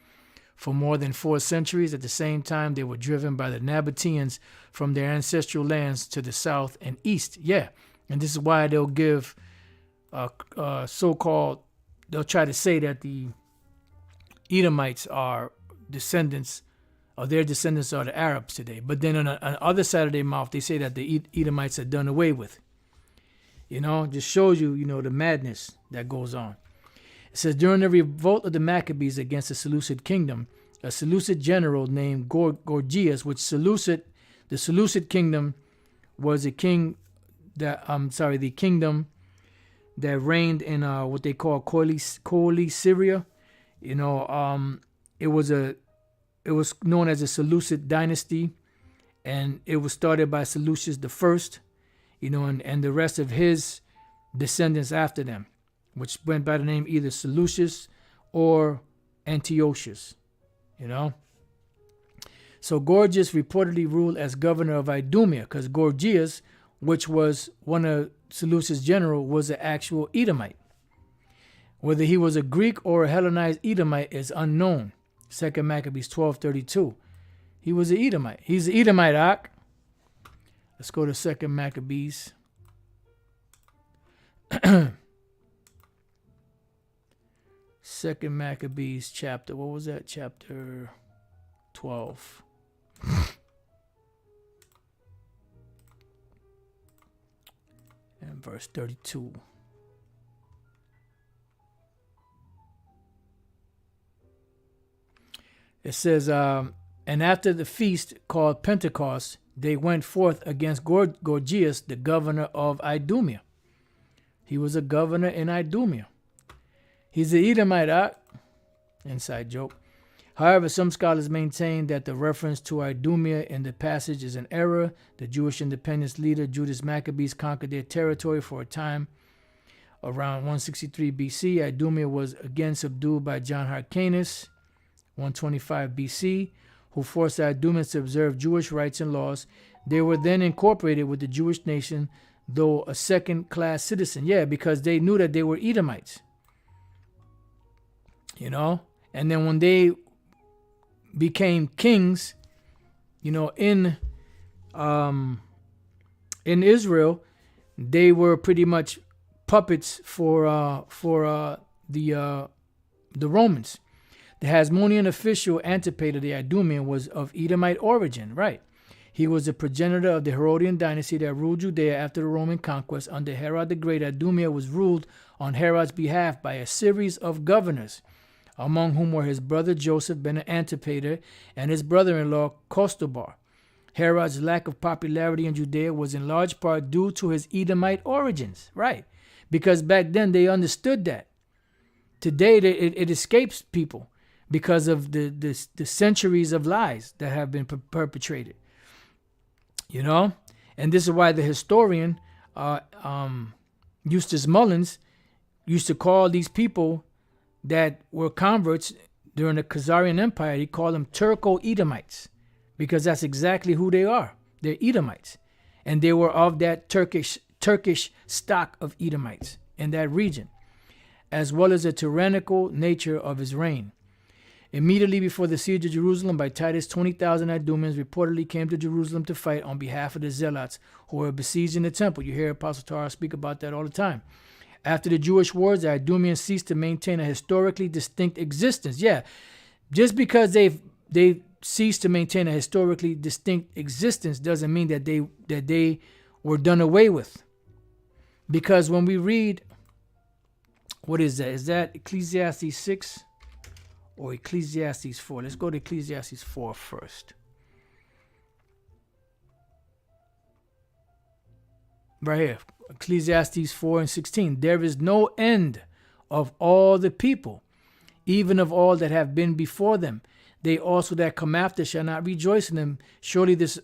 for more than 4 centuries. At the same time, they were driven by the Nabateans from their ancestral lands to the south and east. Yeah, and this is why they'll give so-called. They'll try to say that the Edomites are descendants. Or their descendants are the Arabs today. But then on the other side of their mouth, they say that the Edomites are done away with. You know, just shows you, the madness that goes on. It says, during the revolt of the Maccabees against the Seleucid kingdom, a Seleucid general named Gorgias, the Seleucid kingdom was a king that, the kingdom that reigned in what they call Coeli Syria. It was known as the Seleucid dynasty, and it was started by Seleucus I, and the rest of his descendants after them, which went by the name either Seleucus or Antiochus, So Gorgias reportedly ruled as governor of Idumea, because Gorgias, which was one of Seleucus' general, was an actual Edomite. Whether he was a Greek or a Hellenized Edomite is unknown. 2 Maccabees 12:32. He was an Edomite. He's an Edomite, Ak. Let's go to 2 Maccabees. 2 Maccabees chapter, what was that? Chapter 12. And verse 32. It says, and after the feast called Pentecost, they went forth against Gorgias, the governor of Idumea. He was a governor in Idumea. He's an Edomite, inside joke. However, some scholars maintain that the reference to Idumea in the passage is an error. The Jewish independence leader Judas Maccabees conquered their territory for a time. Around 163 BC, Idumea was again subdued by John Hyrcanus, 125 BC, who forced the Idumeans to observe Jewish rights and laws. They were then incorporated with the Jewish nation, though a second-class citizen. Yeah, because they knew that they were Edomites. And then when they became kings, in Israel, they were pretty much puppets for the Romans. The Hasmonean official Antipater the Idumean was of Edomite origin, right? He was the progenitor of the Herodian dynasty that ruled Judea after the Roman conquest. Under Herod the Great, Idumea was ruled on Herod's behalf by a series of governors, among whom were his brother Joseph ben Antipater and his brother-in-law Costobar. Herod's lack of popularity in Judea was in large part due to his Edomite origins, right? Because back then they understood that. Today it escapes people because of the centuries of lies that have been perpetrated. And this is why the historian Eustace Mullins used to call these people that were converts during the Khazarian Empire, he called them Turco-Edomites, because that's exactly who they are. They're Edomites. And they were of that Turkish stock of Edomites in that region, as well as the tyrannical nature of his reign. Immediately before the siege of Jerusalem by Titus, 20,000 Idumeans reportedly came to Jerusalem to fight on behalf of the Zealots who were besieging the temple. You hear Apostle Tara speak about that all the time. After the Jewish wars, the Idumeans ceased to maintain a historically distinct existence. Yeah, just because they ceased to maintain a historically distinct existence doesn't mean that they were done away with. Because when we read, what is that? Is that Ecclesiastes 6 or Ecclesiastes 4? Let's go to Ecclesiastes 4 first. Right here, Ecclesiastes 4 and 16. There is no end of all the people, even of all that have been before them. They also that come after shall not rejoice in them. Surely this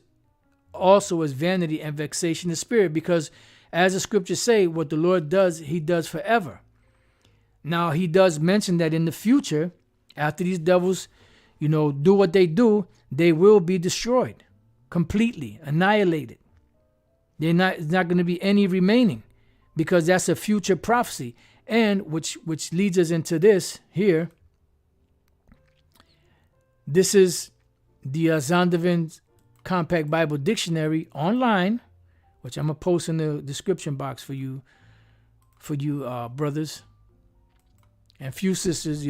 also is vanity and vexation of spirit, because as the scriptures say, what the Lord does, he does forever. Now, he does mention that in the future, after these devils, do what they do, they will be destroyed, completely annihilated. There's not going to be any remaining, because that's a future prophecy. And which leads us into this here. This is the Zondervan Compact Bible Dictionary online, which I'm going to post in the description box for you brothers and few sisters,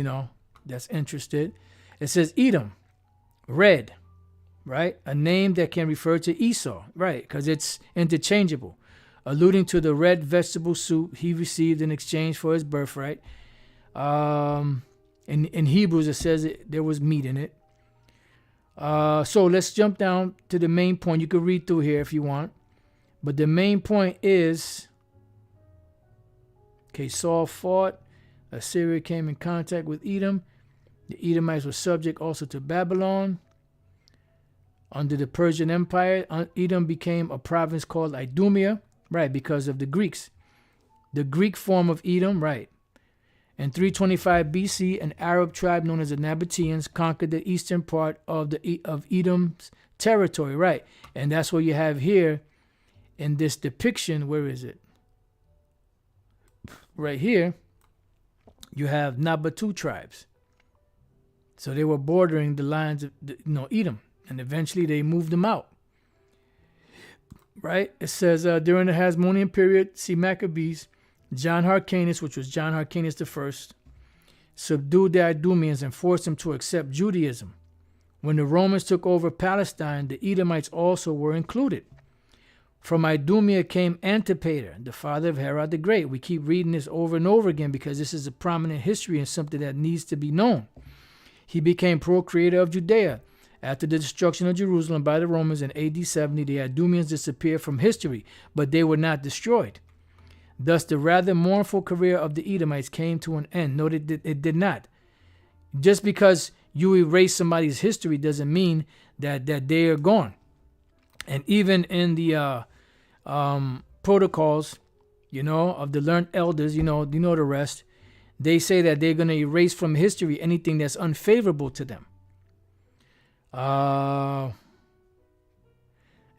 that's interested. It says Edom, red, right? A name that can refer to Esau, right? Because it's interchangeable, alluding to the red vegetable soup he received in exchange for his birthright. In Hebrews, it says there was meat in it. So let's jump down to the main point. You can read through here if you want. But the main point is, Saul fought. Assyria came in contact with Edom. The Edomites were subject also to Babylon. Under the Persian Empire, Edom became a province called Idumea, right, because of the Greeks. The Greek form of Edom, right. In 325 BC, an Arab tribe known as the Nabateans conquered the eastern part of Edom's territory, right. And that's what you have here in this depiction. Where is it? Right here, you have Nabatu tribes. So they were bordering the lines of Edom, and eventually they moved them out. Right? It says during the Hasmonean period, see Maccabees, John Hyrcanus, which was John Hyrcanus I, subdued the Idumeans and forced them to accept Judaism. When the Romans took over Palestine, the Edomites also were included. From Idumea came Antipater, the father of Herod the Great. We keep reading this over and over again because this is a prominent history and something that needs to be known. He became procreator of Judea. After the destruction of Jerusalem by the Romans in AD 70, the Idumeans disappeared from history, but they were not destroyed. Thus, the rather mournful career of the Edomites came to an end. No, it did not. Just because you erase somebody's history doesn't mean that they are gone. And even in the protocols, of the learned elders, the rest, they say that they're going to erase from history anything that's unfavorable to them.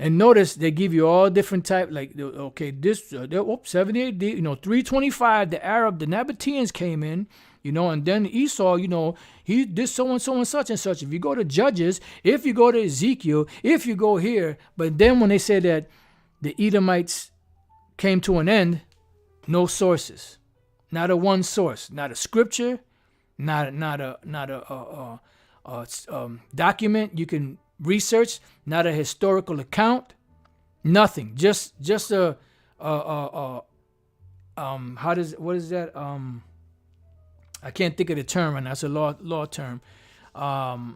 And notice they give you all different type, like, this, 78, 325, the Nabateans came in, and then Esau, he did so and so and such and such. If you go to Judges, if you go to Ezekiel, if you go here, but then when they say that the Edomites came to an end, no sources, not a one source, not a scripture, not a document you can research, not a historical account, nothing. Just what is that? I can't think of the term, and that's a law term. I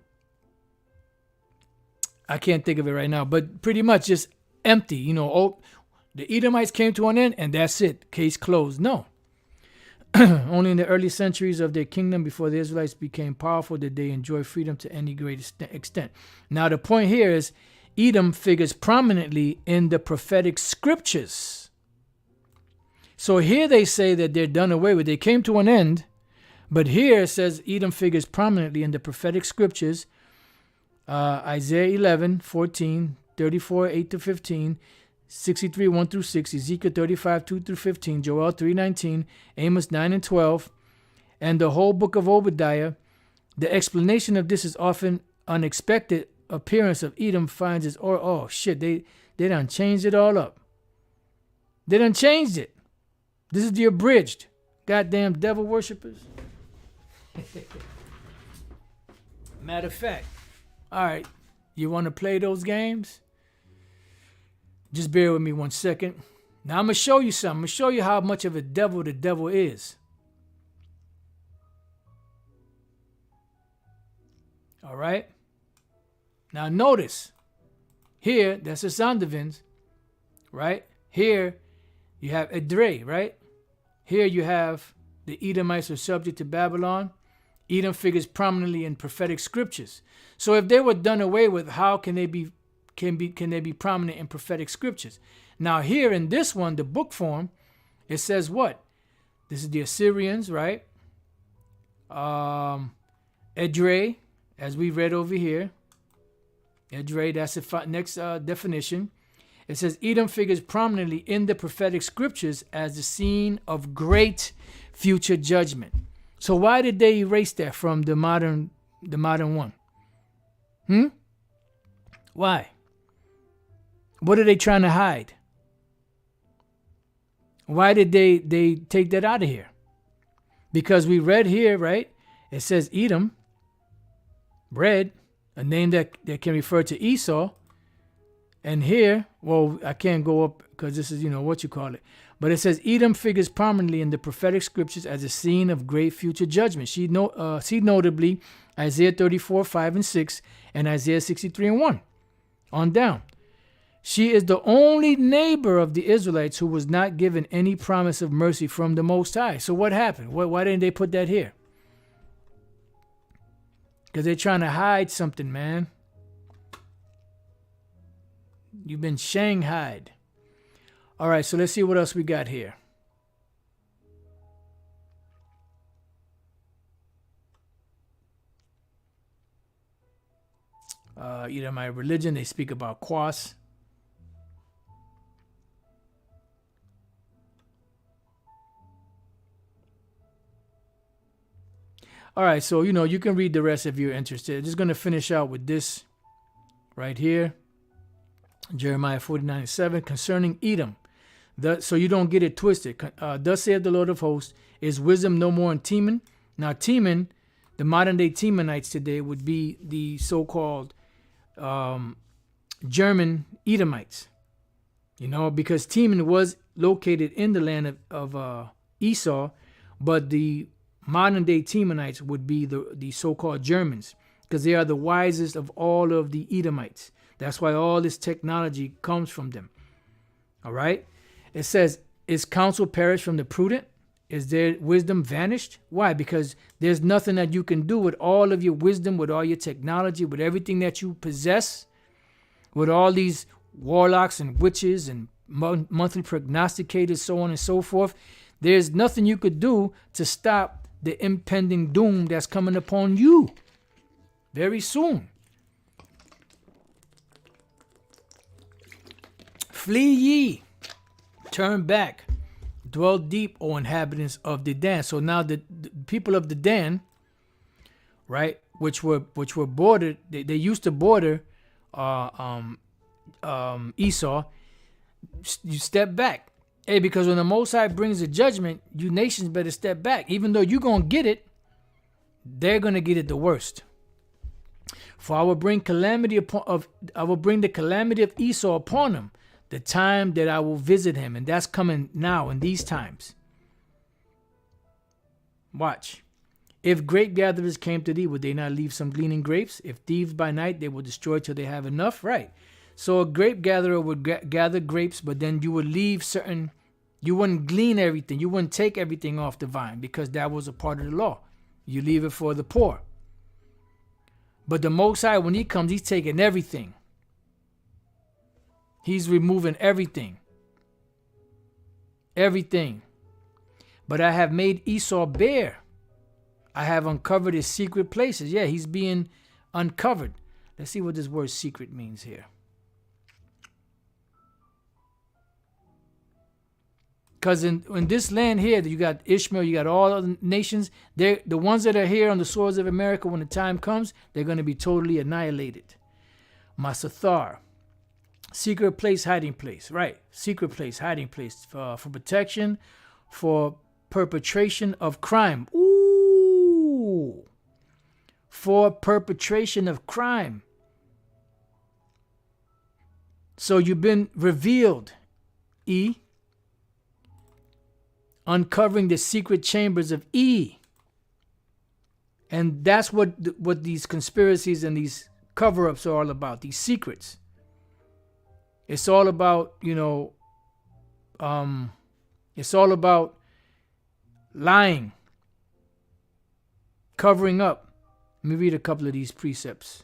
can't think of it right now, but pretty much just empty. The Edomites came to an end, and that's it. Case closed. No. Only in the early centuries of their kingdom, before the Israelites became powerful, did they enjoy freedom to any great extent. Now, the point here is Edom figures prominently in the prophetic scriptures. So here they say that they're done away with. They came to an end. But here it says Edom figures prominently in the prophetic scriptures. Isaiah 11, 14, 34, 8 to 15, 63, 1 through 6, Ezekiel 35, 2 through 15, Joel 3, 19, Amos 9 and 12, and the whole book of Obadiah. The explanation of this is often unexpected appearance of Edom finds its they done changed it all up. They done changed it. This is the abridged. Goddamn devil worshippers. Matter of fact. All right. You want to play those games? Just bear with me 1 second. Now I'm going to show you something. I'm going to show you how much of a devil the devil is. All right. Now notice. Here, that's the Zondavins. Right? Here, you have Edrei, right? Here you have the Edomites are subject to Babylon. Edom figures prominently in prophetic scriptures. So if they were done away with, how can they be prominent in prophetic scriptures? Now here in this one, the book form, it says what? This is the Assyrians, right? Edrei, as we read over here. Edrei, that's the next definition. It says Edom figures prominently in the prophetic scriptures as the scene of great future judgment. So why did they erase that from the modern one? Why? What are they trying to hide? Why did they take that out of here? Because we read here, right? It says Edom, red, a name that can refer to Esau. And here, well, I can't go up because this is, what you call it. But it says Edom figures prominently in the prophetic scriptures as a scene of great future judgment. See notably Isaiah 34, 5 and 6, and Isaiah 63 and 1. On down. She is the only neighbor of the Israelites who was not given any promise of mercy from the Most High. So what happened? Why didn't they put that here? Because they're trying to hide something, man. You've been shanghaied. All right, so let's see what else we got here. My religion, they speak about Quas. All right, so, you can read the rest if you're interested. I'm just going to finish out with this right here. Jeremiah 49:7, concerning Edom. So you don't get it twisted. Thus saith the Lord of hosts, is wisdom no more in Teman? Now Teman, the modern day Temanites today would be the so-called German Edomites. Because Teman was located in the land of Esau, but the modern day Temanites would be the so-called Germans, because they are the wisest of all of the Edomites. That's why all this technology comes from them. All right. It says, is counsel perished from the prudent? Is their wisdom vanished? Why? Because there's nothing that you can do with all of your wisdom, with all your technology, with everything that you possess, with all these warlocks and witches and monthly prognosticators, so on and so forth. There's nothing you could do to stop the impending doom that's coming upon you very soon. Flee ye, turn back, dwell deep, O inhabitants of Dedan. So now the people of Dedan, right, which were bordered, they used to border Esau. You step back, because when the Most High brings the judgment, you nations better step back. Even though you're gonna get it, they're gonna get it the worst. For I will bring the calamity of Esau upon him, the time that I will visit him. And that's coming now in these times. Watch. If grape gatherers came to thee, would they not leave some gleaning grapes? If thieves by night, they will destroy till they have enough. Right. So a grape gatherer would gather grapes, but then you would leave you wouldn't glean everything. You wouldn't take everything off the vine, because that was a part of the law. You leave it for the poor. But the Most High, when he comes, he's taking everything. He's removing everything. Everything. But I have made Esau bare. I have uncovered his secret places. Yeah, he's being uncovered. Let's see what this word secret means here. Because in this land here, you got Ishmael, you got all other nations. The ones that are here on the soils of America, when the time comes, they're going to be totally annihilated. Masathar. Secret place, hiding place. Right. Secret place, hiding place. For protection, for perpetration of crime. Ooh. For perpetration of crime. So you've been revealed, E. Uncovering the secret chambers of E. And that's what these conspiracies and these cover-ups are all about, these secrets. It's all about, it's all about lying, covering up. Let me read a couple of these precepts.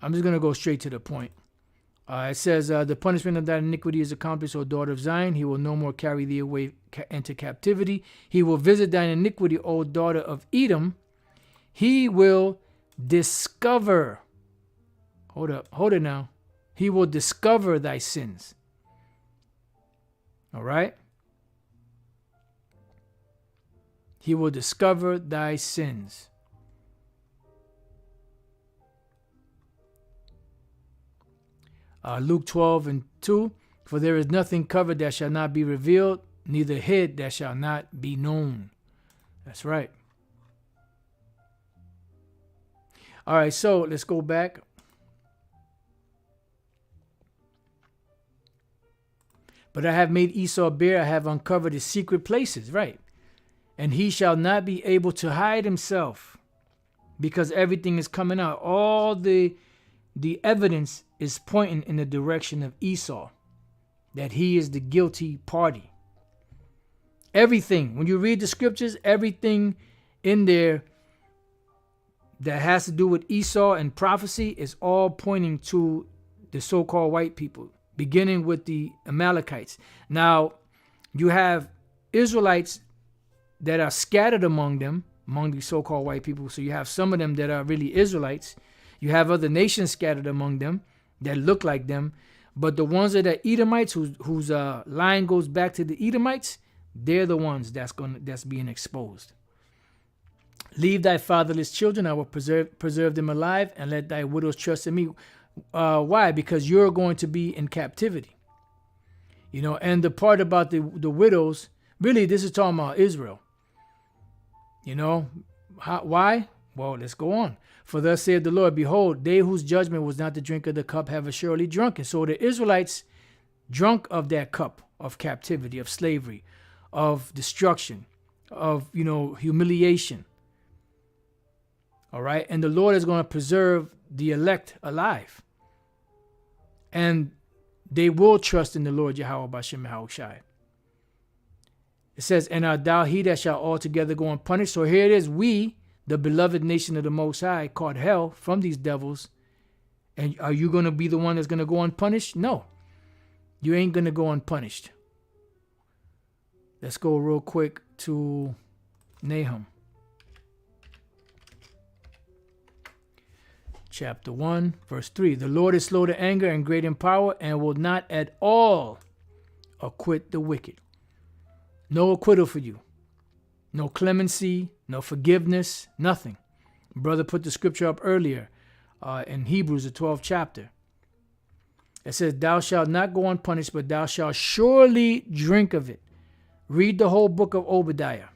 I'm just going to go straight to the point. It says, the punishment of that iniquity is accomplished, O daughter of Zion. He will no more carry thee away into captivity. He will visit thine iniquity, O daughter of Edom. He will discover. Hold it now. He will discover thy sins. All right? He will discover thy sins. Luke 12:2, for there is nothing covered that shall not be revealed, neither hid that shall not be known. That's right. All right, so let's go back. But I have made Esau bare, I have uncovered his secret places, right? And he shall not be able to hide himself, because everything is coming out. All the evidence is pointing in the direction of Esau, that he is the guilty party. Everything, when you read the scriptures, everything in there that has to do with Esau and prophecy is all pointing to the so-called white people, beginning with the Amalekites. Now, you have Israelites that are scattered among them, among these so-called white people. So you have some of them that are really Israelites. You have other nations scattered among them that look like them. But the ones that are Edomites, whose line goes back to the Edomites, they're the ones that's being exposed. Leave thy fatherless children, I will preserve them alive, and let thy widows trust in me. Why? Because you're going to be in captivity. And the part about the widows, really, this is talking about Israel. Why? Well, let's go on. For thus saith the Lord, behold, they whose judgment was not to drink of the cup have assuredly drunken. So the Israelites drunk of that cup of captivity, of slavery, of destruction, of, humiliation. All right. And the Lord is going to preserve the elect alive. And they will trust in the Lord Yahweh Bashem Yahushai. It says, and art thou he that shall altogether go unpunished? So here it is, we, the beloved nation of the Most High, caught hell from these devils. And are you going to be the one that's going to go unpunished? No. You ain't going to go unpunished. Let's go real quick to Nahum. Chapter 1, verse 3. The Lord is slow to anger and great in power, and will not at all acquit the wicked. No acquittal for you. No clemency, no forgiveness, nothing. Brother put the scripture up earlier in Hebrews, the 12th chapter. It says, thou shalt not go unpunished, but thou shalt surely drink of it. Read the whole book of Obadiah.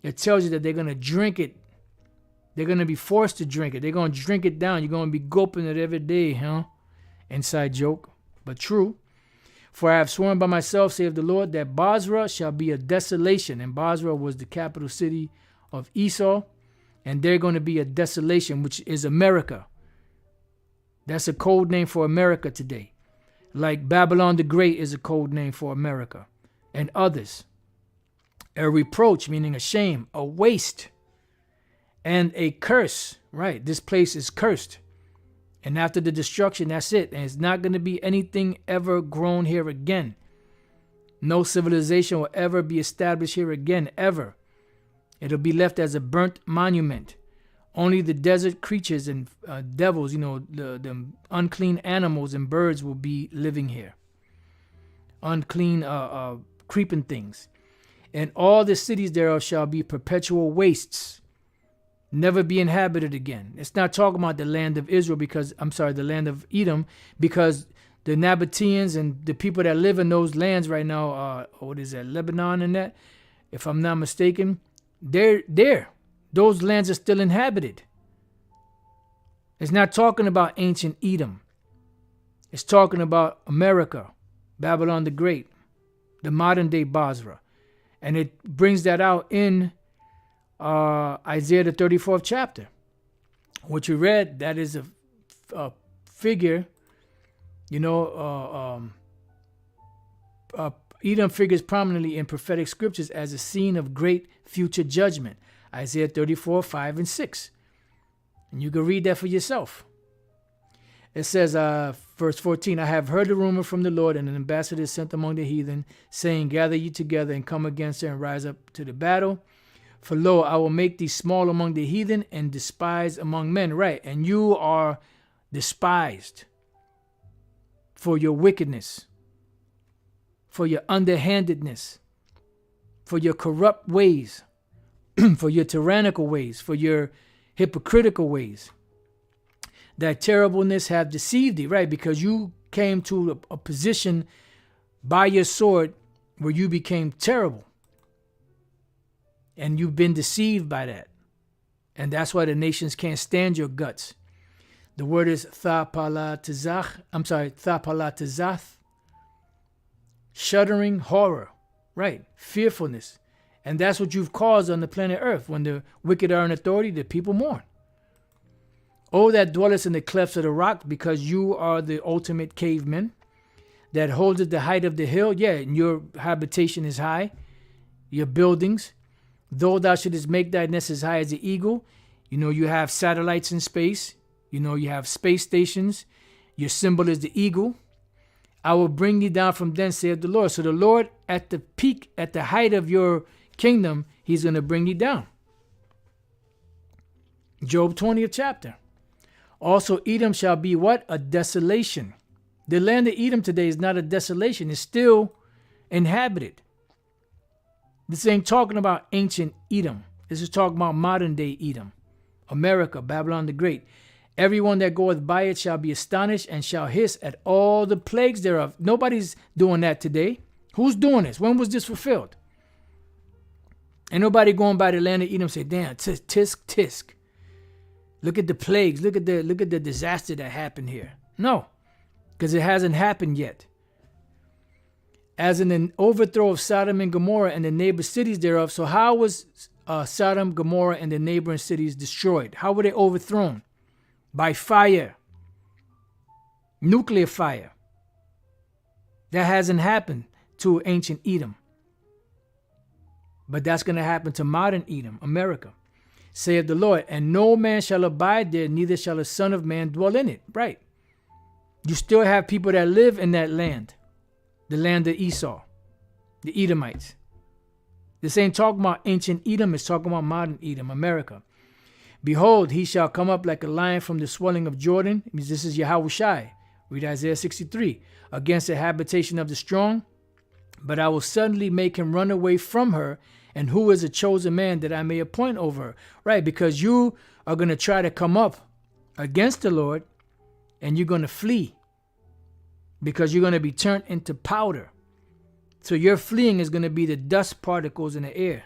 It tells you that they're going to drink it. They're going to be forced to drink it. They're going to drink it down. You're going to be gulping it every day, huh? Inside joke, but true. For I have sworn by myself, saith the Lord, that Basra shall be a desolation. And Basra was the capital city of Esau. And they're going to be a desolation, which is America. That's a code name for America today. Like Babylon the Great is a code name for America. And others. A reproach, meaning a shame, a waste, and a curse. Right, this place is cursed. And after the destruction, that's it. And it's not going to be anything ever grown here again. No civilization will ever be established here again, ever. It'll be left as a burnt monument. Only the desert creatures and devils, the unclean animals and birds will be living here. Unclean, creeping things. And all the cities thereof shall be perpetual wastes. Never be inhabited again. It's not talking about the land of Israel the land of Edom, because the Nabateans and the people that live in those lands right now, what is that, Lebanon and that, if I'm not mistaken, they're there. Those lands are still inhabited. It's not talking about ancient Edom. It's talking about America, Babylon the Great, the modern day Basra. And it brings that out in Isaiah the 34th chapter. What you read, that is a figure, Edom figures prominently in prophetic scriptures as a scene of great future judgment. Isaiah 34, 5 and 6. And you can read that for yourself. It says, verse 14, I have heard the rumor from the Lord, and an ambassador is sent among the heathen, saying, gather ye together and come against her and rise up to the battle. For lo, I will make thee small among the heathen and despised among men. Right, and you are despised for your wickedness, for your underhandedness, for your corrupt ways, for your tyrannical ways, for your hypocritical ways. That terribleness have deceived thee, right? Because you came to a position by your sword where you became terrible. And you've been deceived by that. And that's why the nations can't stand your guts. The word is thapalatizach. Shuddering horror. Right. Fearfulness. And that's what you've caused on the planet Earth. When the wicked are in authority, the people mourn. O that dwellest in the clefts of the rock, because you are the ultimate caveman, that holdeth the height of the hill. Yeah, and your habitation is high. Your buildings. Though thou shouldest make thy nest as high as the eagle. You have satellites in space. You have space stations. Your symbol is the eagle. I will bring thee down from thence, saith the Lord. So the Lord, at the peak, at the height of your kingdom, he's going to bring thee down. Job 20th chapter. Also, Edom shall be what? A desolation. The land of Edom today is not a desolation. It's still inhabited. This ain't talking about ancient Edom. This is talking about modern day Edom. America, Babylon the Great. Everyone that goeth by it shall be astonished and shall hiss at all the plagues thereof. Nobody's doing that today. Who's doing this? When was this fulfilled? Ain't nobody going by the land of Edom and say, damn, tisk, tisk. Look at the plagues. Look at the disaster that happened here. No, because it hasn't happened yet. As in the overthrow of Sodom and Gomorrah and the neighbor cities thereof. So how was Sodom, Gomorrah, and the neighboring cities destroyed? How were they overthrown? By fire. Nuclear fire. That hasn't happened to ancient Edom. But that's going to happen to modern Edom, America. Saith the Lord, and no man shall abide there, neither shall a son of man dwell in it. Right. You still have people that live in that land. The land of Esau, the Edomites. This ain't talking about ancient Edom, it's talking about modern Edom, America. Behold, he shall come up like a lion from the swelling of Jordan. It means this is Yahushai. Read Isaiah 63. Against the habitation of the strong. But I will suddenly make him run away from her. And who is a chosen man that I may appoint over her? Right, because you are going to try to come up against the Lord and you're going to flee. Because you're going to be turned into powder. So your fleeing is going to be the dust particles in the air.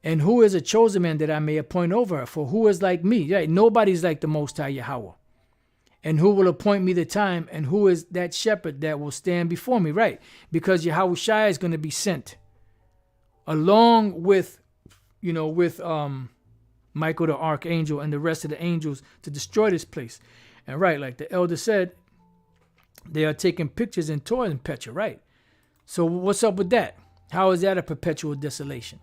And who is a chosen man that I may appoint over her? For who is like me? Right? Nobody's like the Most High Yahweh. And who will appoint me the time? And who is that shepherd that will stand before me? Right? Because Yahushua is going to be sent. Along with, Michael the archangel and the rest of the angels to destroy this place. And right, like the elder said, they are taking pictures and toiling Petra, right? So what's up with that? How is that a perpetual desolation?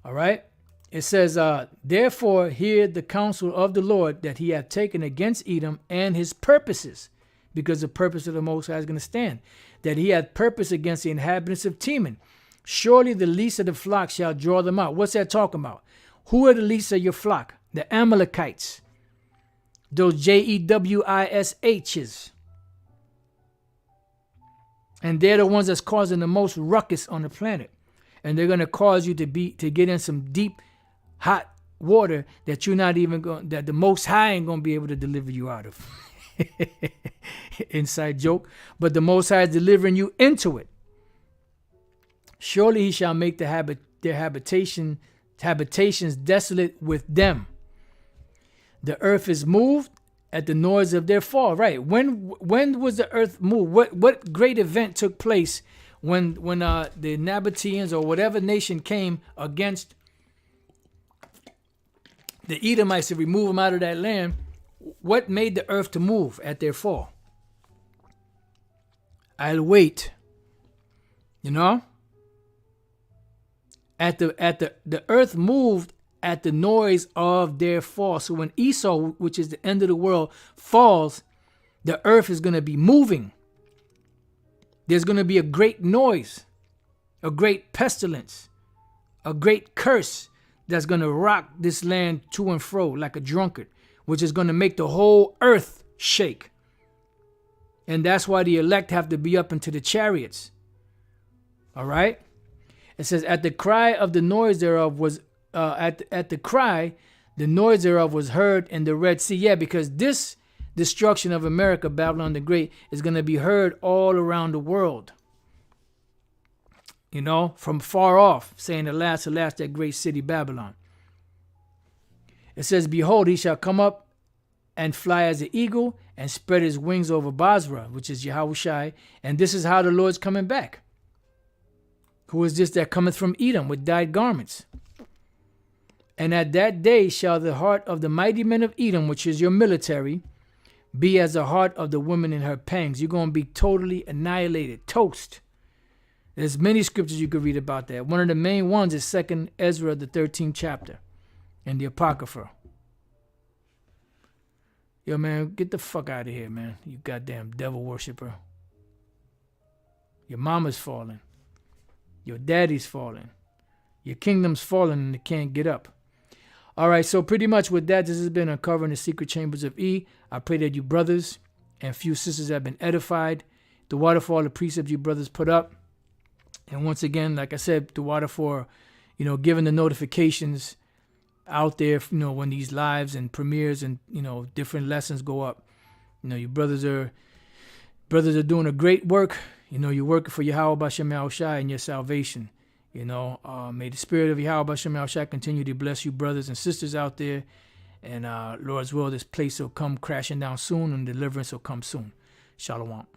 All right. It says, therefore hear the counsel of the Lord that he hath taken against Edom and his purposes, because the purpose of the Most High is going to stand, that he hath purpose against the inhabitants of Teman. Surely the least of the flock shall draw them out. What's that talking about? Who are the least of your flock? The Amalekites. Those Jewish's. And they're the ones that's causing the most ruckus on the planet. And they're going to cause you to get in some deep, hot water that you're not even going, that the Most High ain't going to be able to deliver you out of. Inside joke. But the Most High is delivering you into it. Surely he shall make their habitations desolate with them. The earth is moved at the noise of their fall. Right. When was the earth moved? What great event took place when the Nabateans or whatever nation came against the Edomites to remove them out of that land? What made the earth to move at their fall? I'll wait. You know? The earth moved at the noise of their fall. So when Esau, which is the end of the world, falls, the earth is going to be moving. There's going to be a great noise, a great pestilence, a great curse that's going to rock this land to and fro like a drunkard, which is going to make the whole earth shake. And that's why the elect have to be up into the chariots. All right? It says, at the cry of the noise thereof was, at the cry, the noise thereof was heard in the Red Sea. Yeah, because this destruction of America, Babylon the Great, is going to be heard all around the world. You know, from far off, saying, alas, alas, that great city Babylon. It says, behold, he shall come up and fly as an eagle and spread his wings over Basra, which is Yahushai. And this is how the Lord's coming back. Who is this that cometh from Edom with dyed garments? And at that day shall the heart of the mighty men of Edom, which is your military, be as the heart of the woman in her pangs. You're going to be totally annihilated, toast. There's many scriptures you could read about that. One of the main ones is 2 Ezra, the 13th chapter, and the Apocrypha. Yo, man, get the fuck out of here, man. You goddamn devil worshiper. Your mama's falling. Your daddy's falling. Your kingdom's falling and it can't get up. All right, so pretty much with that, this has been Uncovering the Secret Chambers of E. I pray that you brothers and few sisters have been edified. The water for all the precepts you brothers put up. And once again, like I said, the water for, giving the notifications out there, when these lives and premieres and, different lessons go up. You brothers are doing a great work. You're working for Yahweh Bashem Yahushai and your salvation. May the spirit of Yahweh Bashem Yahushai continue to bless you brothers and sisters out there. And Lord's will, this place will come crashing down soon and deliverance will come soon. Shalom.